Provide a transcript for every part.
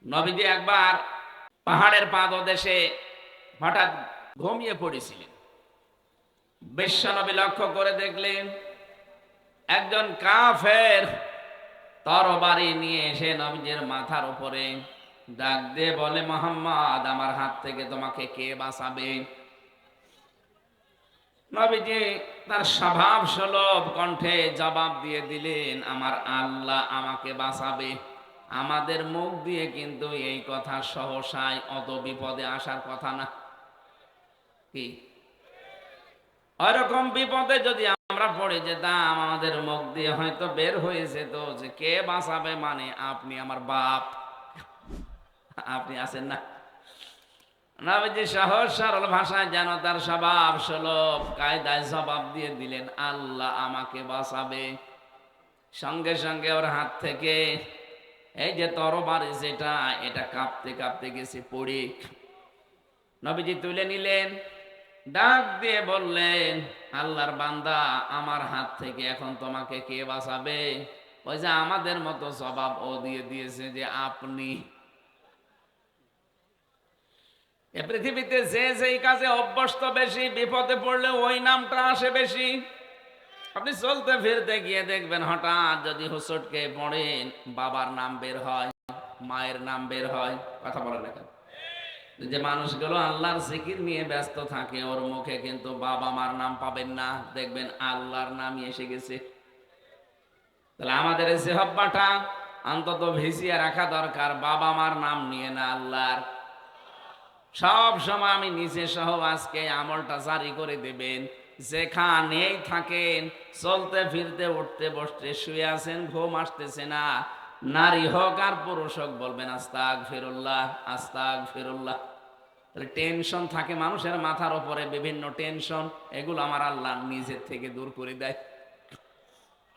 নবীজি একবার পাহাড়ের পাদদেশে হঠাৎ ঘুমিয়ে পড়েছিলেন। বিশ্বনবী লক্ষ্য করে দেখলেন একজন কাফের তরবারি নিয়ে এসে নবীজির মাথার উপরে ডাক দিয়ে বলে, মোহাম্মদ, আমার হাত থেকে তোমাকে কে বাঁচাবে? নবীজি তার স্বভাব সুলভ কণ্ঠে জবাব দিয়ে দিলেন, আমার আল্লাহ আমাকে বাঁচাবে। আমাদের মুখ দিয়ে কিন্তু এই কথা সহসায় অত বিপদে আসার কথা না। কি ওরকম বিপদে যদি আমরা পড়ে যেতাম, আমাদের মুখ দিয়ে হয়তো বের হয়ে যেত যে কে বাঁচাবে, মানে আপনি আমার বাপ, আপনি আছেন না। নবীজি সহজ সরল ভাষায় যেন তার স্বভাব সুলভ কায়দায় জবাব দিয়ে দিলেন, আল্লাহ আমাকে বাঁচাবে। সঙ্গে সঙ্গে ওর হাত থেকে এই যে তরবারি যেটা, এটা কাঁপতে কাঁপতে গেছে পড়ে। নবীজি তুলে নিলেন, ডাক দিয়ে বললেন, আল্লাহর বান্দা, আমার হাত থেকে এখন তোমাকে কে বাঁচাবে? ওই যে আমাদের মতো জবাব ও দিয়ে দিয়েছে যে আপনি। এ পৃথিবীতে যে যেই কাজে অভ্যস্ত বেশি, বিপদে পড়লে ওই নামটা আসে বেশি। আপনি চলতে ফিরতে গিয়ে দেখবেন হঠাৎ যদি হুসুটকে পড়েন, বাবার নাম বের হয়, মায়ের নাম বের হয়। কথা বলে না কেন? যে মানুষগুলো আল্লাহর জিকির নিয়ে ব্যস্ত থাকে, ওর মুখে কিন্তু বাবা মার নাম পাবেন না, দেখবেন আল্লাহর নামই এসে গেছে। তাহলে আমাদের এই সেহব্বাটা অন্তত ভিজিয়ে রাখা দরকার, বাবা মার নাম নিয়ে না, আল্লাহর। সব সময় আমি নিজে সহ আজকে আমলটা জারি করে দেবেন, যেখানেই থাকেন, চলতে ফিরতে উঠতে বসতে শুয়ে আছেন, ঘুম আসতেছে না, নারী হোক আর পুরুষ হোক, বলবেন আস্তাগফিরুল্লাহ, আস্তাগফিরুল্লাহ। তাহলে টেনশন থাকে মানুষের মাথার উপরে, বিভিন্ন টেনশন, এগুলো আমার আল্লাহ নিজের থেকে দূর করে দেয়।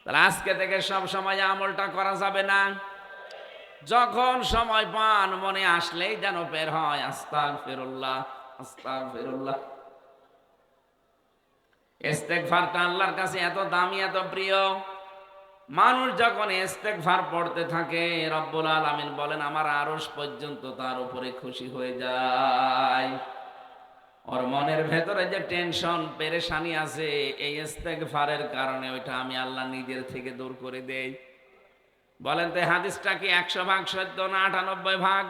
তাহলে আজকে থেকে সব সময় আমলটা করা যাবে না, যখন সময় পান মনে আসলেই যেন বের হয় আস্তাগফিরুল্লাহ, আস্তাগফিরুল্লাহ। ইস্তেগফারটা আল্লাহর কাছে এত দামি, এত প্রিয়। মানুষ যখন ইস্তেগফার পড়তে থাকে, রব্বুল আলামিন বলেন আমার আরশ পর্যন্ত তার উপরে খুশি হয়ে যায়। ওর মনের ভেতরে যে টেনশন পেরেশানি আছে, এই ইস্তেগফারের কারণে ওইটা আমি আল্লাহ নিজের থেকে দূর করে দেই। বলেন তো হাদিসটা কি 100 ভাগ সত্য না 98 ভাগ?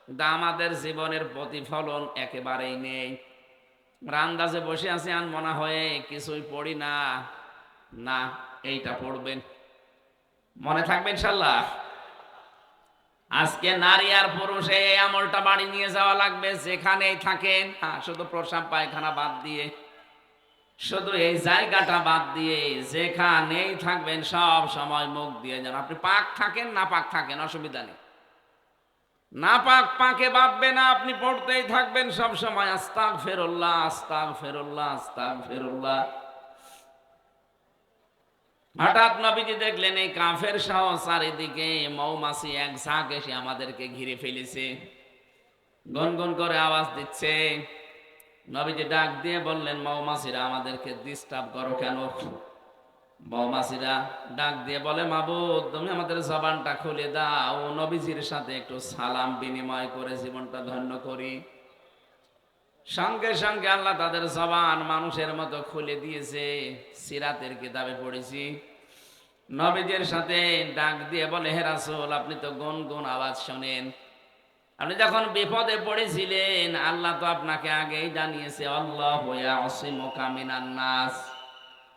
কিন্তু আমাদের জীবনের প্রতিফলন একেবারেই নেই। আন্দাজে বসে আছি, আর মনে হয় কিছুই পড়ি না। না, এইটা পড়বেন, মনে থাকবে ইনশাল্লাহ। আজকে নারী আর পুরুষে এই আমলটা বাড়ি নিয়ে যাওয়া লাগবে, যেখানেই থাকেন। হ্যাঁ, শুধু প্রস্রাব পায়খানা বাদ দিয়ে, শুধু এই জায়গাটা বাদ দিয়ে যেখানেই থাকবেন, সব সময় মুখ দিয়ে যেন আপনি পাক থাকেন, না পাক থাকেন, অসুবিধা নেই। না পাক পাকে ভাববে না, আপনি পড়তেই থাকবেন সব সময় আস্তাগফিরুল্লাহ, আস্তাগফিরুল্লাহ, আস্তাগফিরুল্লাহ। হঠাৎ নবীজি দেখলেন এই কাফের সহ চারিদিকে মৌমাছি এক ঝাঁক এসে আমাদেরকে ঘিরে ফেলেছে, গুনগুন করে আওয়াজ দিচ্ছে। নবীজি ডাক দিয়ে বললেন, মৌমাছিরা আমাদেরকে ডিস্টার্ব করো কেন? মৌমাছিরা ডাক দিয়ে বলে, মাবুদ, তুমি আমাদের জবানটা খুলে দাও, নবীজির সাথে একটু সালাম বিনিময় করে জীবনটা ধন্য করি। সঙ্গে সঙ্গে আল্লাহ তাদের জবান মানুষের মতো খুলে দিয়েছে। সিরাতের কিতাবে পড়েছি, নবীজির সাথে ডাক দিয়ে বলে, হে রাসূল, আপনি তো গুনগুন আওয়াজ শোনেন, আপনি যখন বিপদে পড়েছিলেন আল্লাহ তো আপনাকে আগেই জানিয়েছে, আল্লাহু ইয়াসিমুকা মিনান নাস,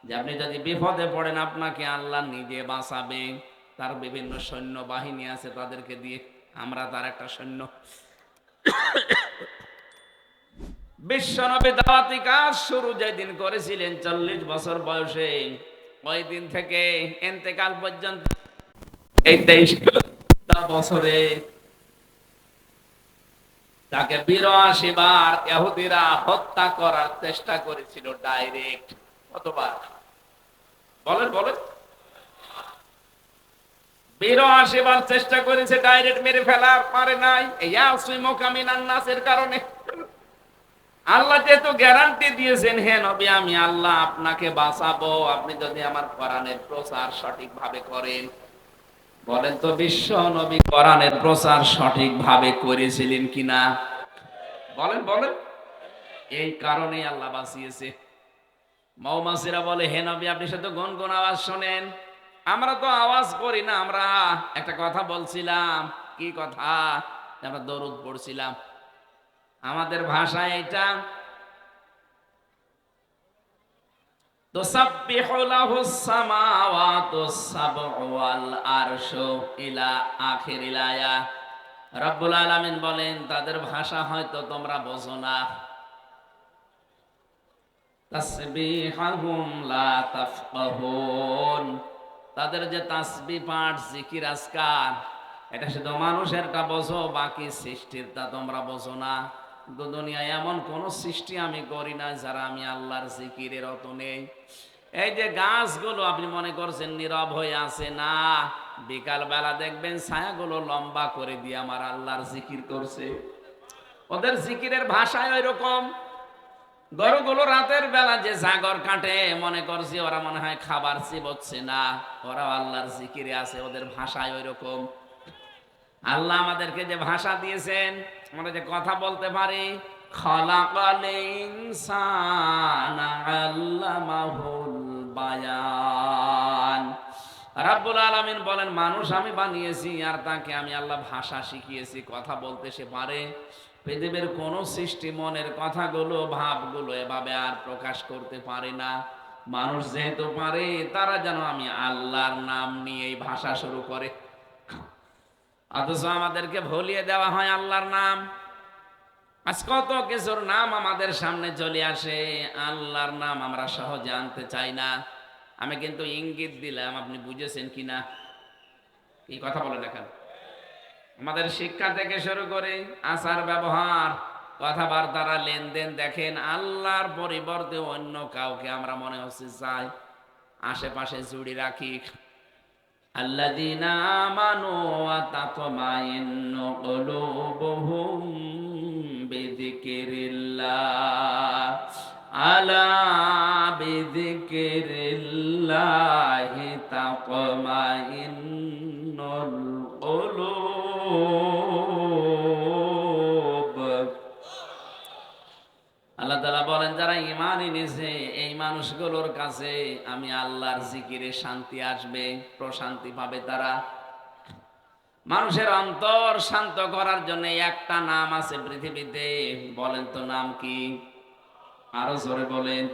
যে আপনি যদি বিপদে পড়েন আপনাকে আল্লাহ নিজে বাঁচাবে। তার বিভিন্ন সৈন্য বাহিনী আছে, তাদেরকে দিয়ে, আমরা তার একটা সৈন্য। বিশ্বনবী দাওয়াতি কাজ শুরু যেদিন করেছিলেন 40 বছর বয়সে, ওই দিন থেকে ইন্তেকাল পর্যন্ত এই 23টা বছরে তাকে 82 বার ইহুদিরা হত্যা করার চেষ্টা করেছিল, ডাইরেক্ট। কতবার? বলেন বলেন। 82 বার চেষ্টা করেছে ডাইরেক্ট মেরে ফেলার, পারে নাই। ইয়াসিমুকা মিনান নাসের কারণে আল্লাহ যেহেতু গ্যারান্টি দিয়েছেন, হে নবী, আমি আল্লাহ আপনাকে বাঁচাবো, আপনি যদি আমার কোরআনের প্রচার সঠিকভাবে করেন। বলেন তো বিশ্ব নবী কোরআনের প্রচার সঠিকভাবে করেছিলেন কিনা? বলেন বলেন। এই কারণেই আল্লাহ বাঁচিয়েছে। মৌমাছিরা বলে, হে নবী আপনি শুধু গুনগুন আওয়াজ শোনেন, আমরা তো আওয়াজ করি না, আমরা একটা কথা বলছিলাম। কি কথা? আমরা দরুদ পড়ছিলাম। আমাদের ভাষায় এটা তুসাব্বিহু লাহুস সামাওয়াতুস সাবউ ওয়াল আরশু ইলা আখিরিল আয়া। রব্বুল আলামিন বলেন তাদের ভাষা হয়তো তোমরা বোঝো না। তাসবিহাহুম লা তাফকাহুন, তাদের যে তাসবিহ পাঠ জিকির আজকার, এটা শুধু মানুষেরটা বোঝো, বাকি সৃষ্টিরটা তোমরা বোঝো না। কিন্তু দুনিয়ায় এমন কোন সৃষ্টি আমি করি না যারা আমি আল্লাহর জিকিরের অত নেই। এই যে গাছগুলো আপনি মনে করছেন নীরব হয়ে আছে, না, বিকাল বেলা দেখবেন ছায়াগুলো লম্বা করে দিয়ে আমার আল্লাহর জিকির করছে। ওদের জিকিরের ভাষায় ওই রকম। গরুগুলো রাতের বেলা যে জাগর কাটে, মনে করছি ওরা মনে হয় খাবার চিবোচ্ছে না, ওরা আল্লাহর জিকিরে আছে, ওদের ভাষায় ওই রকম। আল্লাহ আমাদেরকে যে ভাষা দিয়েছেন, আমরা যে কথা বলতে পারি, খলাকাল ইনসানা আল্লামাহুল বায়ান। রাব্বুল আলামিন বলেন মানুষ আমি বানিয়েছি আর তাকে আমি আল্লাহ ভাষা শিখিয়েছি, কথা বলতে সে পারে। পৃথিবীর কোন সৃষ্টি মনের কথাগুলো ভাবগুলো এভাবে আর প্রকাশ করতে পারে না। মানুষ যেহেতু পারে, তারা যেন আমি আল্লাহর নাম নিয়েই ভাষা শুরু করে। অথচ আমাদেরকে ভুলিয়ে দেওয়া হয় আল্লাহর নাম। আজ কত কিছুর নাম আমাদের সামনে চলে আসে, আল্লাহর নাম আমরা সহজে আনতে চাই না। আমি কিন্তু ইঙ্গিত দিলাম, আপনি বুঝেছেন কিনা? এই কথা বলেন এখন। আমাদের শিক্ষা থেকে শুরু করে আচার ব্যবহার, কথাবার্তারা, লেনদেন, দেখেন আল্লাহর পরিবর্তে অন্য কাউকে আমরা মনে হচ্ছে চাই, আশেপাশে জুড়ে রাখি। আল্লাযীনা আমানু ওয়া তাতমাইন্নু কুলুবুহুম বিযিকিরিল্লাহ, আলা বিযিকিরিল্লাহি তাতমাইন্নুল কুলুব। আল্লাহ তাআলা বলেন যারা ঈমান এনেছে এই মানুষগুলোর কাছে আমি আল্লাহর জিকিরে শান্তি আসবে, প্রশান্তি পাবে তারা। মানুষের অন্তর শান্ত করার জন্য একটা নাম আছে পৃথিবীতে, বলেন তো নাম কি? আরো জোরে বলেন।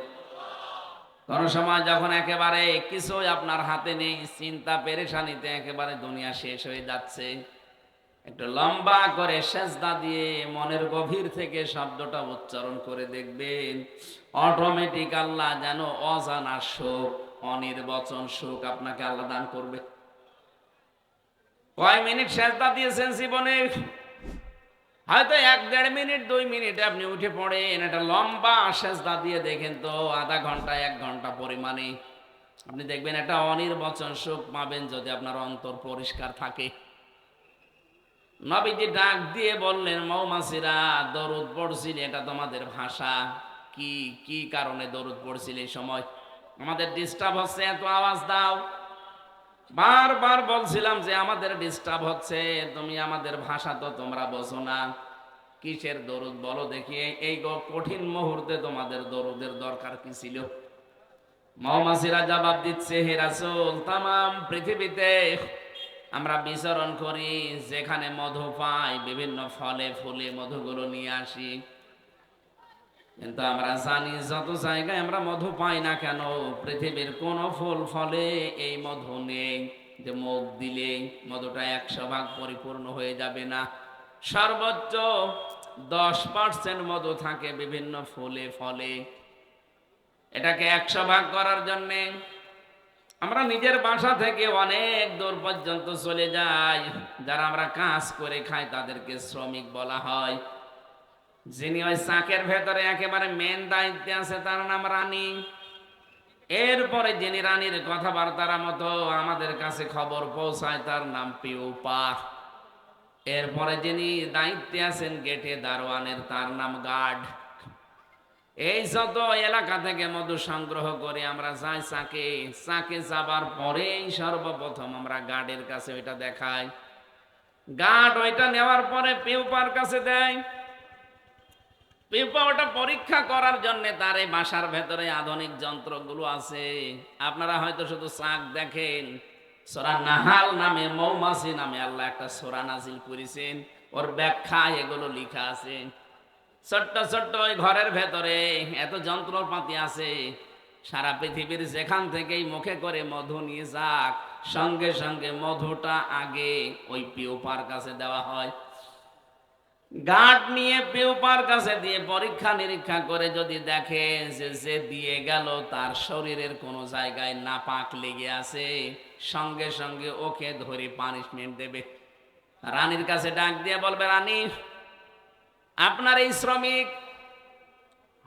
কোন সময় যখন একেবারে কিছুই আপনার হাতে নেই, চিন্তা পেরেশানিতে একেবারে দুনিয়া শেষ হয়ে যাচ্ছে, একটু লম্বা করে সেজদা দিয়ে মনের গভীর থেকে শব্দটা উচ্চারণ করে দেখবেন, অটোমেটিক আল্লাহ যেন অজানা সুখ, অনির্বচন সুখ আপনাকে আল্লাহ দান করবে। কয় মিনিট সেজদা দিয়েছেন জীবনে? হয়তো 1-1.5 মিনিট 2 মিনিটে আপনি উঠে পড়েন, এটা লম্বা সেজদা দিয়ে দেখেন তো আধা ঘন্টা 1 ঘন্টা পরিমাণে আপনি দেখবেন একটা অনির্বচন সুখ পাবেন যদি আপনার অন্তর পরিষ্কার থাকে। নবীজি ডাক দিয়ে বললেন, মৌমাছিরা দরুদ পড়ছিল, এটা তোমাদের ভাষা। কি কি কারণে দরুদ পড়ছিল? এই সময় আমাদের ডিস্টার্ব হচ্ছে, এত আওয়াজ দাও। বারবার বলছিলাম যে আমাদের ডিস্টার্ব হচ্ছে, তুমি আমাদের ভাষা তো তোমরা বোঝো না, কিসের দরুদ বলো দেখি। এই কঠিন মুহূর্তে তোমাদের দরুদের দরকার কি ছিল? মৌমাছিরা জবাব দিচ্ছে, হে রাসূল, তামাম পৃথিবীতে আমরা বিচরণ করি, যেখানে মধু পাই বিভিন্ন ফলে ফুলে মধুগুলো নিয়ে আসি, কিন্তু আমরা জানি যত জায়গায় আমরা মধু পাই না কেন, পৃথিবীর কোন ফুল ফলে এই মধু নেই যে মুখ দিলে মধুটা 100 ভাগ পরিপূর্ণ হয়ে যাবে না। সর্বোচ্চ 10% মধু থাকে বিভিন্ন ফুলে ফলে। এটাকে 100 ভাগ করার জন্যে আমরা নিজের বাসা থেকে অনেক দূর পর্যন্ত চলে যাই। যারা আমরা কাজ করে খাই তাদেরকে শ্রমিক বলা হয়। যিনি ওই চাকের ভেতরে একেবারে মেন দায়িত্বে আছে তার নাম রানী। এরপরে যিনি রানীর কথাবার্তার মতো আমাদের কাছে খবর পৌঁছায় তার নাম পিউপা। এরপরে যিনি দায়িত্বে আছেন গেটে দারোয়ানের, তার নাম গার্ড। এই যত এলাকা থেকে মধু সংগ্রহ করে আমরা যাই চাকে, চাকে যাবার পরেই সর্বপ্রথম আমরা গার্ডের কাছে ওইটা দেখাই। গার্ড ওইটা নেওয়ার পরে পিউপার কাছে দেয়। পিউপা ওটা পরীক্ষা করার জন্য তার এই বাসার ভেতরে আধুনিক যন্ত্রগুলো আছে। আপনারা হয়তো শুধু চাক দেখেন। সূরা নাহাল নামে, মৌমাছি নামে আল্লাহ একটা সূরা নাজিল করেছেন, ওর ব্যাখ্যা এগুলো লেখা আছে। ছোট্ট ছোট্ট ওই ঘরের ভেতরে এত যন্ত্রপাতি আছে, সারা পৃথিবীর যেখান থেকেই মুখে করে মধু নিয়ে যাক, সঙ্গে সঙ্গে মধুটা আগে ওই পিউপার কাছে দেওয়া হয়। গার্ড নিয়ে পিউপার কাছে দিয়ে পরীক্ষা নিরীক্ষা করে যদি দেখে যে যে দিয়ে গেল তার শরীরের কোনো জায়গায় নাপাক লেগে আছে, সঙ্গে সঙ্গে ওকে ধরে পানিশমেন্ট দেবে। রানীর কাছে ডাক দিয়ে বলবে, রানী, আপনার এই শ্রমিক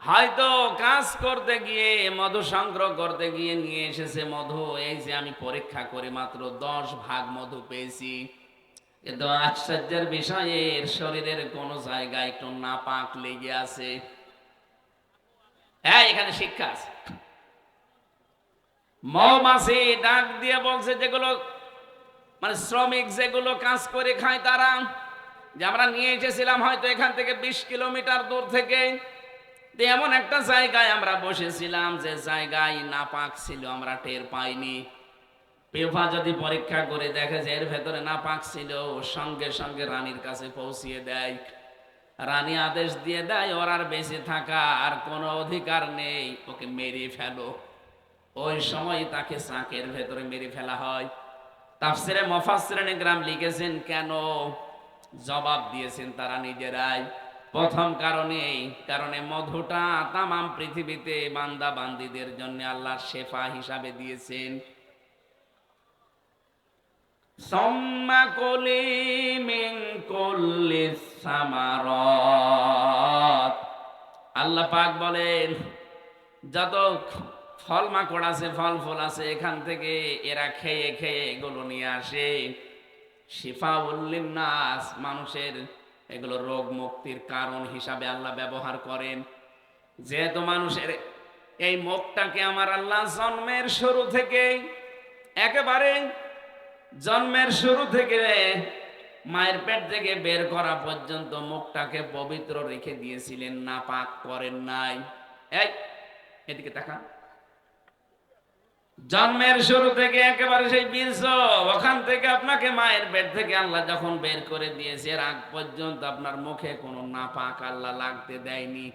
হয়তো কাজ করতে গিয়ে, মধু সংগ্রহ করতে গিয়ে নিয়ে এসেছে মধু, এই যে আমি পরীক্ষা করে মাত্র 10 ভাগ মধু পেয়েছি, কিন্তু আশ্চর্যের বিষয় এর শরীরের কোন জায়গায় একটু নাপাক লেগে আছে। হ্যাঁ, এখানে শিক্ষা আছে। মৌমাছি ডাক দিয়ে বলছে, যেগুলো মানে শ্রমিক যেগুলো কাজ করে খায় তারা, যে আমরা নিয়ে এসেছিলাম হয়তো এখান থেকে 20 কিলোমিটার দূর থেকে, এমন একটা জায়গায় আমরা বসেছিলাম যে জায়গায় নাপাক ছিল, আমরা টের পাইনি। পেফা যদি পরীক্ষা করে দেখে যে এর ভেতরে নাপাক ছিল, সঙ্গে সঙ্গে রানীর কাছে পৌঁছিয়ে দেয়। রানী আদেশ দিয়ে দেয়, ওর আর বেঁচে থাকা আর কোনো অধিকার নেই, ওকে মেরে ফেলো। ওই সময় তাকে চাকের ভেতরে মেরে ফেলা হয়। তাফসিরে মুফাসসিরিনে কেরাম লিখেছেন কেন, জবাব দিয়েছেন তারা নিজেরাই। প্রথম কারণে মধুটা তামাম পৃথিবীতে বান্দা বান্দীদের জন্য আল্লাহ শেফা হিসাবে দিয়েছেন। সুম্মা কুলি মিন কুল্লিস সামারাত, আল্লাহ পাক বলেন যত ফল মাকড় আছে, ফল ফুল আছে, এখান থেকে এরা খেয়ে খেয়ে এগুলো নিয়ে আসে। শিফাউল লিন্নাস, মানুষের এগুলো রোগ মুক্তির কারণ হিসাবে আল্লাহ ব্যবহার করেন। যেহেতু মানুষের এই মুখটাকে আমার আল্লাহ জন্মের শুরু থেকে, একেবারে জন্মের শুরু থেকে মায়ের পেট থেকে বের করা পর্যন্ত মুখটাকে পবিত্র রেখে দিয়েছিলেন, নাপাক করেন নাই। এই এদিকে তাকা। জন্মের শুরু থেকে একেবারে সেই বীর্য, ওখান থেকে আপনাকে মায়ের পেট থেকে আল্লাহ যখন বের করে দিয়েছে, এর আগ পর্যন্ত আপনার মুখে কোনো নাপাক আল্লাহ লাগতে দেয়নি।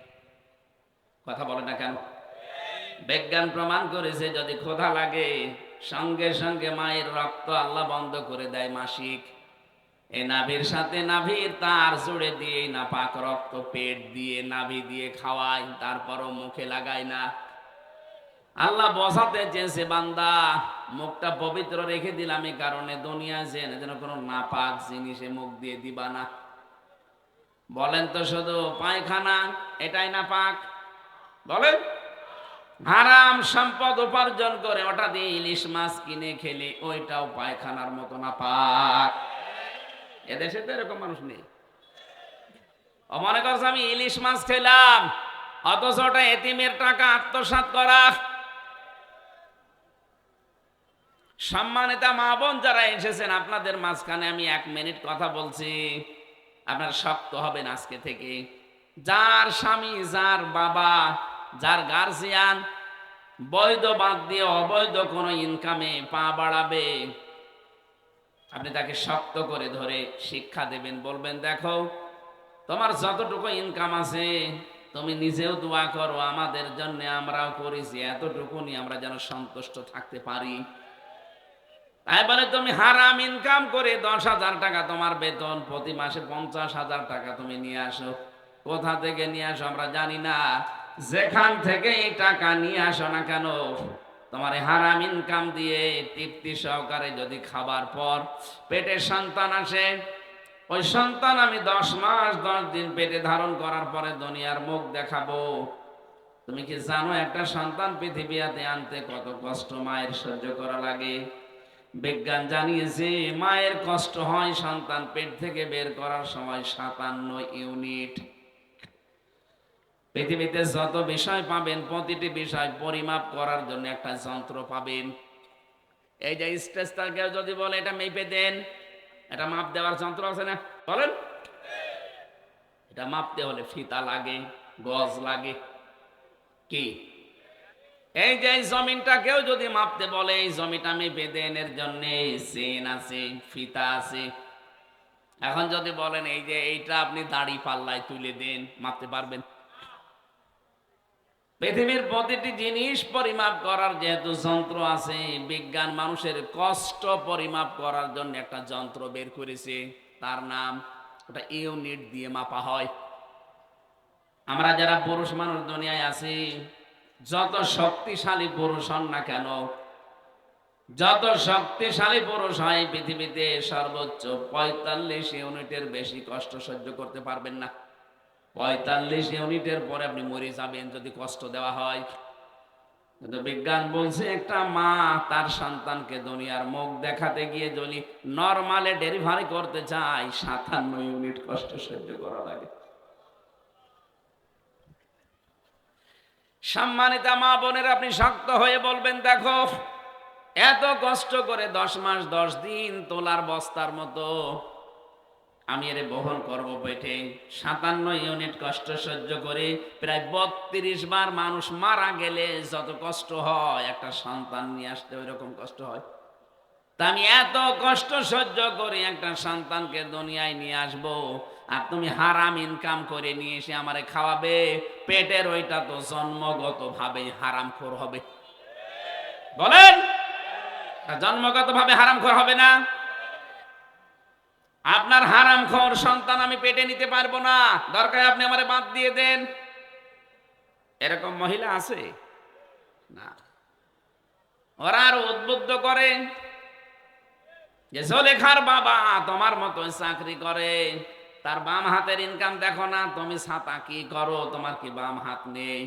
কথা বলে না কেন? বিজ্ঞান প্রমাণ করেছে যদি ক্ষুধা লাগে, সঙ্গে সঙ্গে মায়ের রক্ত আল্লাহ বন্ধ করে দেয় মাসিক। এই নাভির সাথে নাভির তার জুড়ে দিয়ে নাপাক রক্ত পেট দিয়ে নাভি দিয়ে খাওয়ায়, তারপরও মুখে লাগায় না। আল্লাহ বোঝাতে চেয়েছে, বান্দা মুখটা পবিত্র রেখে দিলাম এই কারণে, দুনিয়া যেন কোনো নাপাক জিনিসে মুখ দিয়ে দিবা না। বলেন তো শুধু পায়খানা এটাই নাপাক? বলেন। হারাম সম্পদ উপার্জন করে ওটা দিয়ে ইলিশ মাছ কিনে খেলে ওইটাও পায়খানার মতো নাপাক। এদেশে তো এরকম মানুষ নেই। মনে করছে আমি ইলিশ মাছ খেলাম, অথচ ওটা এতিমের টাকা আত্মসাৎ করা। সম্মানিতা মা বোন যারা এসেছেন, আপনাদের মাঝখানে আমি 1 মিনিট কথা বলছি, আপনার শক্ত হবেন আজকে থেকে। যার স্বামী, যার বাবা, যার গার্জিয়ান বৈধ বাদ দিয়ে অবৈধ কোনো ইনকামে পা বাড়াবে, আপনি তাকে শক্ত করে ধরে শিক্ষা দেবেন, বলবেন দেখো তোমার যতটুকু ইনকাম আছে তুমি নিজেও দোয়া করো আমাদের জন্য, আমরাও করেছি, এতটুকু নিয়ে আমরা যেন সন্তুষ্ট থাকতে পারি। তাই বলে তুমি হারাম ইনকাম করে 10,000 টাকা তোমার বেতন, প্রতি মাসে 50,000 টাকা তুমি নিয়ে আসো। কোথা থেকে নিয়ে আসো আমরা জানি না, যেখান থেকে এই টাকা নিয়ে আসো না কেন, তোমার হারাম ইনকাম দিয়ে তৃপ্তি সহকারে যদি খাবার পর পেটে সন্তান আসে, ওই সন্তান আমি 10 মাস 10 দিন পেটে ধারণ করার পরে দুনিয়ার মুখ দেখাবো। তুমি কি জানো একটা সন্তান পৃথিবীতে আনতে কত কষ্ট মায়ের সহ্য করা লাগে? বিজ্ঞান জানিয়েছে মায়ের কষ্ট হয় সন্তান পেট থেকে বের করার সময় 57 ইউনিট। পৃথিবীতে যত বিষয় পাবেন প্রতিটি বিষয় পরিমাপ করার জন্য একটা যন্ত্র পাবেন। এই যে স্টেজটা কেউ যদি বলে এটা মেপে দেন, এটা মাপ দেওয়ার যন্ত্র আছে না, বলেন? এটা মাপতে হলে ফিতা লাগে, গজ লাগে, কি? এই যে এই জমিনটা কেউ যদি মাপতে বলে এই জমিটা মেপে দেন, এর জন্য চেন আছে, ফিতা আছে। এখন যদি বলেন এই যে এইটা আপনি দাড়ি পাল্লায় তুলে দেন, মাপতে পারবেন? পৃথিবীর প্রতিটি জিনিস পরিমাপ করার যেহেতু যন্ত্র আছে, বিজ্ঞান মানুষের কষ্ট পরিমাপ করার জন্য একটা যন্ত্র বের করেছে, তার নাম, ওটা ইউনিট দিয়ে মাপা হয়। আমরা যারা পুরুষ মানুষ দুনিয়ায় আছি, যত শক্তিশালী পুরুষ হন না কেন, যত শক্তিশালী পুরুষ হয় পৃথিবীতে সর্বোচ্চ ৪৫ ইউনিটের বেশি কষ্ট সহ্য করতে পারবেন না। ৪৫ ইউনিটের পরে আপনি মরে যাবেন যদি কষ্ট দেওয়া হয়। কিন্তু বিজ্ঞান বলছে একটা মা তার সন্তানকে দুনিয়ার মুখ দেখাতে গিয়ে যদি নরমালে ডেলিভারি করতে চায় ৫৭ ইউনিট কষ্ট সহ্য করা লাগে। সম্মানিতা মা বোনের, আপনি শক্ত হয়ে বলবেন, দেখো এত কষ্ট করে ১০ মাস ১০ দিন তোলার বস্তার মতো আমি এর বহন করব পেটে। ৫৭ ইউনিট কষ্ট সহ্য করে প্রায় ৩২ বার মানুষ মারা গেলে যত কষ্ট হয় একটা সন্তান নিয়ে আসতে ওই রকম কষ্ট হয়। তা আমি এত কষ্ট সহ্য করে একটা সন্তানকে দুনিয়ায় নিয়ে আসব, আর তুমি হারাম ইনকাম করে নিয়ে এসে আমারে খাওয়াবে, পেটের ওইটা তো জন্মগত ভাবে হারামখোর হবে। বলেন, জন্মগত ভাবে হারামখোর হবে না? আপনার হারামখোর সন্তান আমি পেটে নিতে পারবো না, দরকার আপনি আমারে বাদ দিয়ে দেন। এরকম মহিলা আছে না? ওরা আরো উদ্বুদ্ধ করে যে জলেখার বাবা তোমার মতো চাকরি করে, তার বাম হাতের ইনকাম দেখো না, তুমি ছাতা কি করো, তোমার কি বাম হাত নেই?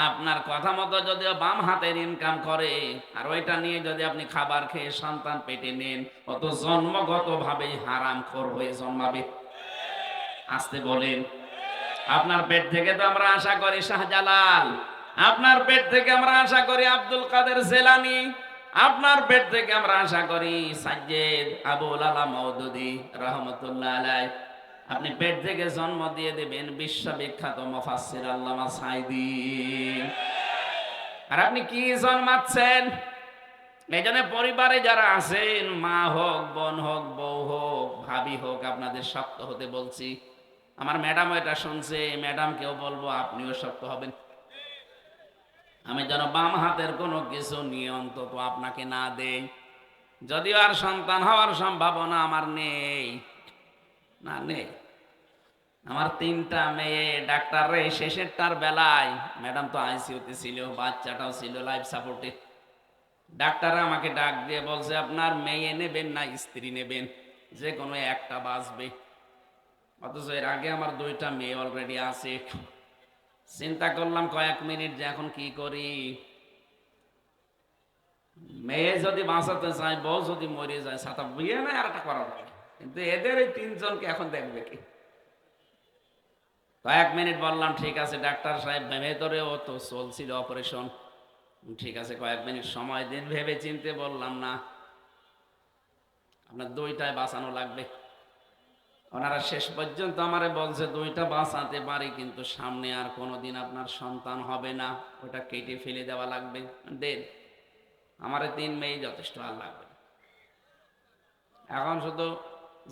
আপনার কথা মতো যদি বাম হাতের ইনকাম করে আর ওইটা নিয়ে যদি আপনি খাবার খেয়ে সন্তান পেটে নেন, অত জন্মগত ভাবে হারামখোর হয়ে জন্মাবে। আসতে বলেন। আপনার পেট থেকে তো আমরা আশা করি শাহজালাল, আপনার পেট থেকে আমরা আশা করি আব্দুল কাদের জেলানি, আপনার পেট থেকে আমরা আশা করি সাজ্জেদ আবুল আলা মওদুদি রহমতুল্লাহ আলাইহি। আপনি পেট থেকে জন্ম দিয়ে দেবেন বিশ্ববিখ্যাত মুফাসসির আল্লামা সাঈদী। আর আপনি কি জন্মাচ্ছেন? এই জন্য পরিবারে যারা আছেন, মা হোক, বোন হোক, বউ হোক, ভাবি হোক, আপনাদের শক্ত হতে বলছি। আমার ম্যাডাম এটা শুনছে, ম্যাডামকেও বলবো আপনিও শক্ত হবেন। আমি যেন বাম হাতের কোনো কিছু নিয়ে অন্তত আপনাকে না দেই। যদিও আর সন্তান হওয়ার সম্ভাবনা আমার নেই, না নেই। আমার ৩টা মেয়ে, ডাক্তার রে শেষেরটার বেলায়, ম্যাডাম তো আইসিইউতে ছিল, বাচ্চাটাও ছিল লাইফ সাপোর্টে। ডাক্তার আমাকে ডাক দিয়ে বলছে আপনার মেয়ে নেবেন না স্ত্রী নেবেন, যে কোনো একটা বাঁচবে। অথচ এর আগে আমার 2টা মেয়ে অলরেডি আছে। চিন্তা করলাম কয়েক মিনিট যে এখন কি করি। মেয়ে যদি বাঁচাতে চায়, বউ যদি মরে যায়, ছাতা বিয়ে নাই আর একটা করা লাগে, কিন্তু এদের এই 3জনকে এখন দেখবে কি? কয়েক মিনিট বললাম ঠিক আছে ডাক্তার সাহেব, ভেতরেও তো চলছিল অপারেশন, ঠিক আছে কয়েক মিনিট সময় দিন। ভেবে চিনতে বললাম না, আপনার 2টায় বাঁচানো লাগবে। ওনারা শেষ পর্যন্ত আমারে বলছে 2টা বাঁচাতে পারি, কিন্তু সামনে আর কোনোদিন আপনার সন্তান হবে না, ওটা কেটে ফেলে দেওয়া লাগবে। দেন, আমারে 3 মেয়ে যথেষ্ট, আর লাগবে। এখন শুধু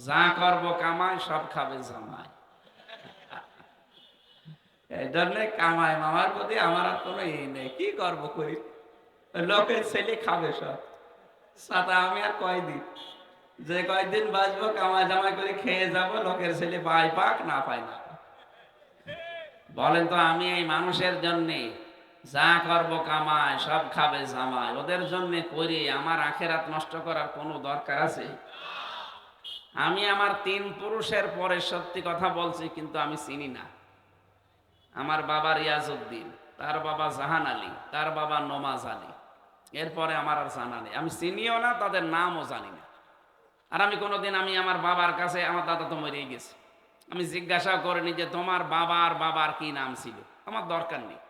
যা করব কামাই, সব খাবে জামাই। এই জন্য কামাই মামার প্রতি আমার আর কোনো নেই, কি করবো করি, লোকের ছেলে খাবে সব। সাথে আমি আর কয়দিন, যে কয়েকদিন বাঁচবো কামাই জামাই করে খেয়ে যাব, লোকের ছেলে পাই পাক না পাই না। বলেন তো, আমি এই মানুষের জন্যে যা করব কামাই, সব খাবে জামাই, ওদের জন্য করি, আমার আখেরাত নষ্ট করার কোনো দরকার আছে? আমি আমার 3 পুরুষের পরে সত্যি কথা বলছি, কিন্তু আমি চিনি না। আমার বাবা রিয়াজউদ্দিন, তার বাবা জাহান আলী, তার বাবা নমাজ আলী, এরপরে আমার আর জানা নেই। আমি চিনিও না, তাদের নামও জানি না। আর আমি কোনোদিন, আমি আমার বাবার কাছে, আমার দাদা তো মরেই গেছে, আমি জিজ্ঞাসা করিনি যে তোমার বাবার বাবার কি নাম ছিল, আমার দরকার নেই।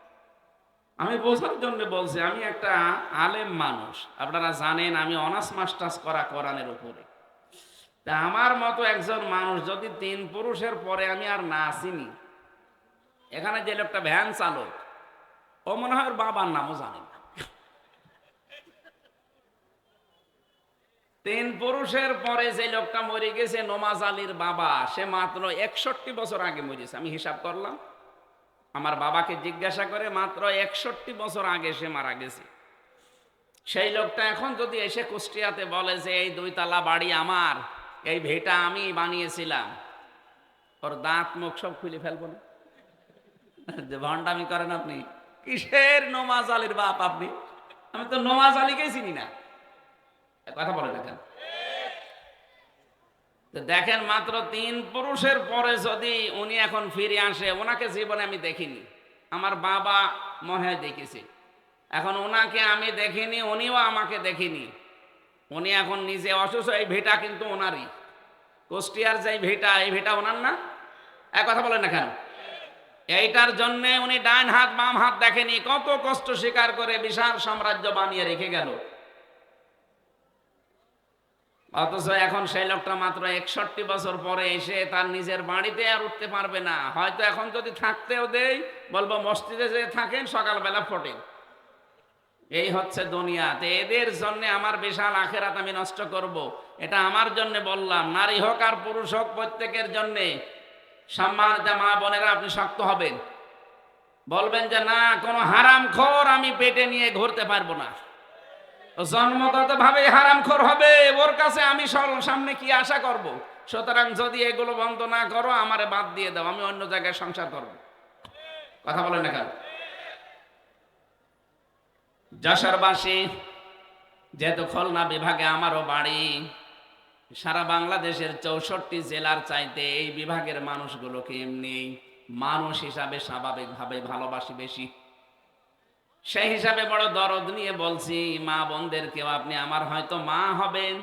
আমি বোঝার জন্য বলছি, আমি একটা আলেম মানুষ, আপনারা জানেন আমি অনার্স মাস্টার্স করা কোরআনের উপরে। তা আমার মতো একজন মানুষ যদি 3 পুরুষের পরে আমি আর না চিনি, এখানে যে লোকটা ভ্যান চালক, ও মনে হয় ওর বাবার নামও জানে না। 3 পুরুষের পরে যে লোকটা মরে গেছে, নমাজ আলীর বাবা, সে মাত্র 61 বছর আগে মরেছে। আমি হিসাব করলাম, আমার বাবাকে জিজ্ঞাসা করে মাত্র 61 বছর আগে সে মারা গেছে। সেই লোকটা এখন যদি এসে কুষ্টিয়াতে বলে যে এই 2 তলা বাড়ি আমার, এই ভিটা আমি বানিয়েছিলাম, ওর দাঁত মুখ সব খুলে ফেলবো না? যে ভণ্ডামি করেন আপনি, কিসের নমাজ আলীর বাপ আপনি? আমি তো নমাজ আলীকেই চিনি না। কথা বলে দেখেন, দেখেন মাত্র 3 পুরুষের পরে যদি উনি এখন ফিরে আসে, ওনাকে জীবনে আমি দেখিনি। আমার বাবা মনে হয় দেখেছি, এখন ওনাকে আমি দেখিনি, উনিও আমাকে দেখিনি। উনি এখন নিজে অসুস্থ, এই ভিটা কিন্তু ওনারই, কুষ্টিয়ার যে ভিটা, এই ভিটা ওনার না? এক কথা বলেন না কেন? এইটার জন্য উনি ডাইন হাত বাম হাত দেখেনি, কত কষ্ট স্বীকার করে বিশাল সাম্রাজ্য বানিয়ে রেখে গেল। অথচ এখন সেই লোকটা মাত্র 61 বছর পরে এসে তার নিজের বাড়িতে আর উঠতে পারবে না। হয়তো এখন যদি থাকতেও দেই, বলবো মসজিদে যে থাকেন, সকালবেলা ফোটেন। এই হচ্ছে দুনিয়াতে। এদের জন্য আমার বিশাল আখেরাত আমি নষ্ট করব, এটা আমার জন্য বললাম। নারী হোক আর পুরুষ হোক, প্রত্যেকের জন্য সম্মানিত মা বোনেরা, আপনি শক্ত হবেন, বলবেন যে না, কোনো হারামখোর আমি পেটে নিয়ে ঘুরতে পারবো না। জন্মগত ভাবে হারামখোর হবে, ওর কাছে আমি সামনে কি আশা করব? সুতরাং যদি এগুলো বন্ধ না করো, আমারে বাদ দিয়ে দাও, আমি অন্য জায়গায় সংসার করব। কথা বলেন না কেন? যশোরবাসী, যেহেতু খুলনা বিভাগে আমারও বাড়ি, সারা বাংলাদেশের 64 জেলার চাইতে এই বিভাগের মানুষগুলোকে এমনি মানুষ হিসাবে স্বাভাবিকভাবে ভালোবাসি বেশি। সেই হিসাবে বড় দরদ নিয়ে বলছি, মা বোনদেরকেও, আপনি আমার হয়তো মা হবেন,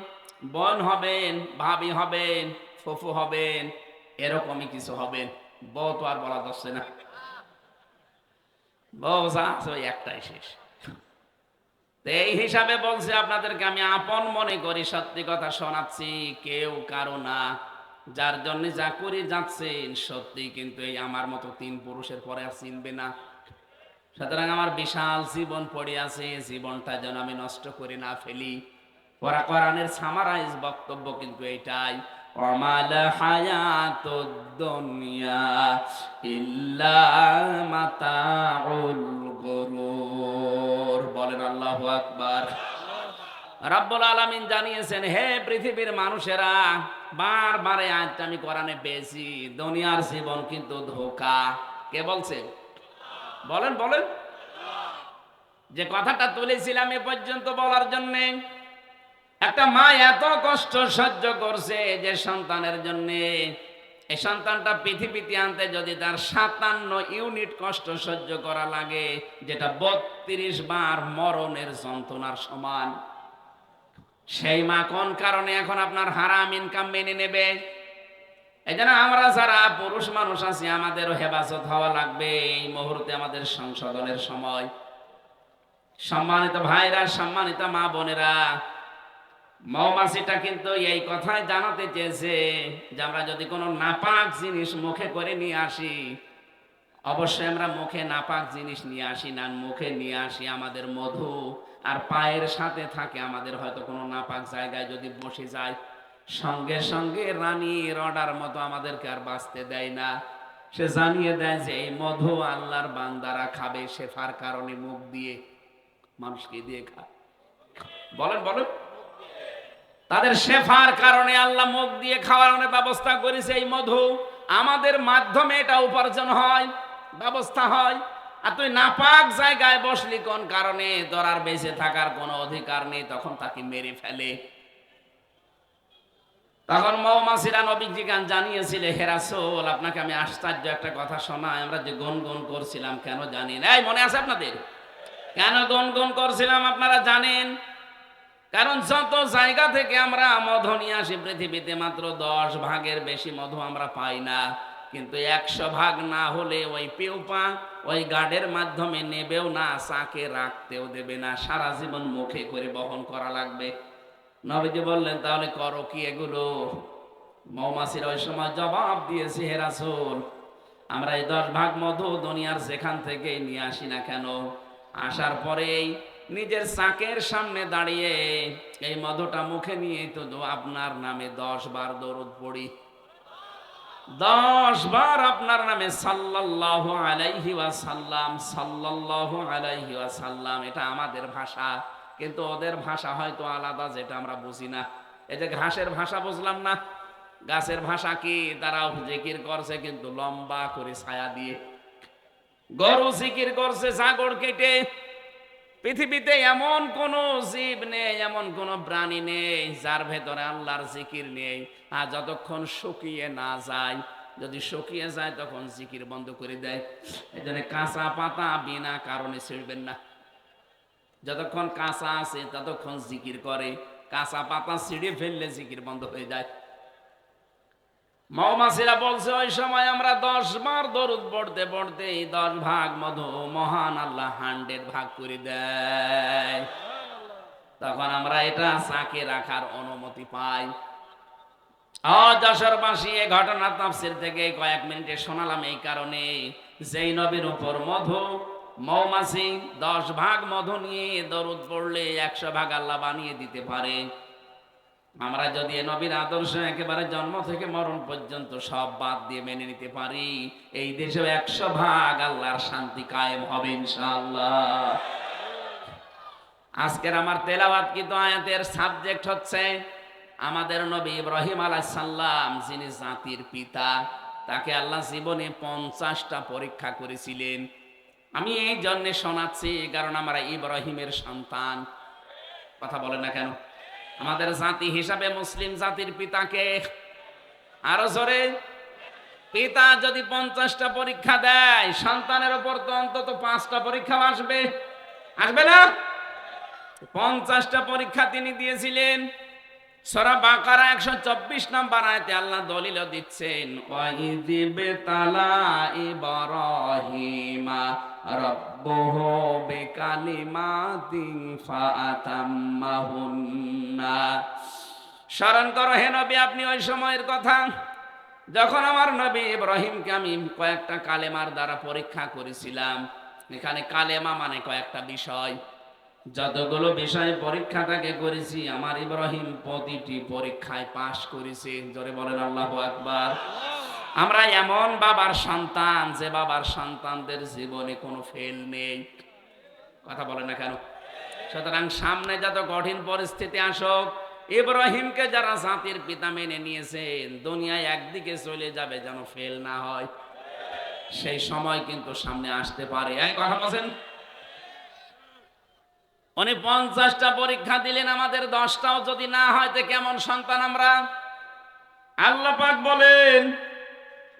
বোন হবেন, ভাবি হবেন, ফুফু হবেন, এরকমই কিছু হবেন। বউ তো আর বলা যাচ্ছে না, বউ যা আছে ওই একটাই শেষ। এই হিসাবে বলছি আপনাদেরকে, আমি আপন মনে করি, সত্যি কথা শোনাচ্ছি, কেউ কারো না। যার জন্য যা করে যাচ্ছেন, সত্যি কিন্তু এই আমার মতো 3 পুরুষের পরে আর চিনবে না। সুতরাং আমার বিশাল জীবন পড়ে আছে, জীবনটা যেন আমি নষ্ট করে না ফেলি। কোরআনের সামারাইজ বক্তব্য কিন্তু এইটাই, ওয়ামাল হায়াতুদ দুনিয়া ইল্লা মাতাউল গুরুর। বলেন আল্লাহু আকবার। রব্বুল আলামিন জানিয়েছেন, হে পৃথিবীর মানুষেরা, বারবার এই আয়াতটা আমি কোরআনে পেয়েছি, দুনিয়ার জীবন কিন্তু ধোঁকা। কে বলছে? বলেন বলেন। যে কথাটা তুলেছিলাম এ পর্যন্ত বলার জন্য, একটা মা এত কষ্ট সহ্য করছে যে সন্তানের জন্য, এই সন্তানটা পৃথিবীতে আনতে যদি তার 57 ইউনিট কষ্ট সহ্য করা লাগে, যেটা 32 বার মরণের যন্ত্রণার সমান, সেই মা কোন কারণে এখন আপনার হারাম ইনকাম মেনে নেবে? এই জন্য আমরা যারা পুরুষ মানুষ আছি, আমাদেরও হেফাজত হওয়া লাগবে। এই মুহূর্তে আমাদের সংশোধনের সময়। সম্মানিত ভাইরা, সম্মানিত মা বোনেরা, মৌমাছিটা কিন্তু এই কথাই জানাতে চেয়েছে যে আমরা যদি কোনো নাপাক জিনিস মুখে করে নিয়ে আসি, অবশ্যই আমরা মুখে নাপাক জিনিস নিয়ে আসি না, মুখে নিয়ে আসি আমাদের মধু, আর পায়ের সাথে থাকে আমাদের হয়তো কোনো নাপাক জায়গায় যদি বসে যায়, সঙ্গে সঙ্গে রানীর অর্ডার মতো আমাদেরকে আর বাঁচতে দেয় না। সে জানিয়ে দেয় যে এই মধু আল্লাহর বান্দারা খাবে, শেফার কারণে মুখ দিয়ে। মানুষকে দিয়ে খায়, বলেন বলেন। তাদের শেফার কারণে আল্লাহ মুখ দিয়ে খাওয়ানোর ব্যবস্থা করেছে। এই মধু আমাদের মাধ্যমে এটা উপার্জন হয়, ব্যবস্থা হয়। আর তুই নাপাক জায়গায় বসলি কোন কারণে? তোর আর বেঁচে থাকার কোনো অধিকার নেই, তখন তাকে মেরে ফেলে। তখন মৌমাছিরা নবীজি গান জানিয়েছিল, হে রাসূল, আপনাকে আমি আশ্চর্য একটা কথা শোনাই। আমরা যে গুনগুন করছিলাম, কেন জানেন? এই মনে আছে আপনাদের কেন গুনগুন করছিলাম আপনারা জানেন? কারণ যত জায়গা থেকে আমরা মধু নিয়ে আসি পৃথিবীতে মাত্র 10 ভাগের বেশি মধু আমরা পাই না, কিন্তু 100 ভাগ না হলে ওই পেউপা ওই গার্ডের মাধ্যমে নেবেও না, চাকে রাখতেও দেবে না, সারা জীবন মুখে করে বহন করা লাগবে। নবীজি বললেন, তাহলে করো কি এগুলো? মৌমাছির ওই সময় জবাব দিয়েছে, হে রাসূল, আমরা এই 10 ভাগ মধু দুনিয়ার যেখান থেকে নিয়ে আসি না কেন, আসার পরেই নিজের চাকের সামনে দাঁড়িয়ে এই মধুটা মুখে নিয়ে তো আপনার নামে 10 বার দরুদ পড়ি, 10 বার আপনার নামে সাল্লাল্লাহু আলাইহি ওয়াসাল্লাম, সাল্লাল্লাহু আলাইহি ওয়াসাল্লাম। এটা আমাদের ভাষা, কিন্তু ওদের ভাষা হয়তো আলাদা, যেটা আমরা বুঝি না। এই যে ঘাসের ভাষা বুঝলাম না, গাছের ভাষা কি? তারাও জিকির করছে কিন্তু লম্বা করে ছায়া দিয়ে। গরু জিকির করছে জাগর কেটে। পৃথিবীতে এমন কোন জীব নেই, এমন কোন প্রাণী নেই যার ভেতরে আল্লাহর জিকির নেই। আর যতক্ষণ শুকিয়ে না যায়, যদি শুকিয়ে যায় তখন জিকির বন্ধ করে দেয়। এই জন্য কাঁচা পাতা বিনা কারণে ছিঁড়বেন না। যতক্ষণ কাঁচা আছে ততক্ষণ জিকির করে, কাঁচা পাতা ছিঁড়ে ফেললে জিকির বন্ধ হয়ে যায়। মৌমাছিরা বলছে, ওই সময় আমরা 10 বার দরুদ পড়তে পড়তে 10 ভাগ মধু মহান আল্লাহ 100 ভাগ করে দেয়। তখন আমরা এটা চাকে রাখার অনুমতি পাই। যশোরবাসী এই ঘটনা তাফসীর থেকে কয়েক মিনিটে শোনালাম এই কারণে, যেই নবীর উপর মধু মৌমাছি 10 ভাগ মধু নিয়ে দরুদ পড়লে 100 ভাগ আল্লাহ বানিয়ে দিতে পারে। আমরা যদি এ নবীর আদর্শ একেবারে জন্ম থেকে মরণ পর্যন্ত সব বাদ দিয়ে মেনে নিতে পারি, এই দেশে 100 ভাগ আল্লাহর শান্তি কায়েম হবে ইনশাআল্লাহ। আজকের আমার তেলাওয়াতকৃত আয়াতের সাবজেক্ট হচ্ছে আমাদের নবী ইব্রাহিম আলাইহিস সালাম, যিনি জাতির পিতা। তাকে আল্লাহ জীবনে 50টা পরীক্ষা করেছিলেন। আমি এই জন্য শোনাচ্ছি কারণ আমরা ইব্রাহিমের সন্তান। কথা বলেন না কেন? আমাদের জাতি হিসাবে মুসলিম জাতির পিতাকে আরো জোরে, পিতা যদি 50টা পরীক্ষা দেয়, সন্তানের উপর তো অন্তত 5টা পরীক্ষা আসবে, আসবে না? 50টা পরীক্ষা তিনি দিয়েছিলেন। সূরা বাকারা 124 নম্বর আয়াতে আল্লাহ দলিল দিচ্ছেন, ওয়াইযিবতালা ইব্রাহিমা রাব্বুহু বিকালিমাতিন ফাআতাম্মাহুন্না। স্মরণ করো হে নবী, আপনি ওই সময়ের কথা যখন আমার নবী ইব্রাহিমকে আমি কয়েকটা কালেমার দ্বারা পরীক্ষা করেছিলাম। এখানে কালেমা মানে কয়েকটা বিষয়। যতগুলো বিষয় পরীক্ষা তাকে করেছি, আমার ইব্রাহিম প্রতিটি পরীক্ষায় পাশ করেছে। জোরে বলেন আল্লাহু আকবার। আমরা এমন বাবার সন্তান যে বাবার সন্তানদের জীবনে কোনো ফেল নেই। কথা বলে না কেন? সুতরাং সামনে যত কঠিন পরিস্থিতি আসুক, ইব্রাহিমকে যারা জাতির পিতা মেনে নিয়েছেন, দুনিয়ায় একদিকে চলে যাবে যেন ফেল না হয়। সেই সময় কিন্তু সামনে আসতে পারে। এই কথা বলেন। উনি 50টা পরীক্ষা দিলেন, আমাদের 10টাও যদি না হয় তো কেমন সন্তান আমরা? আল্লাহ পাক বলেন,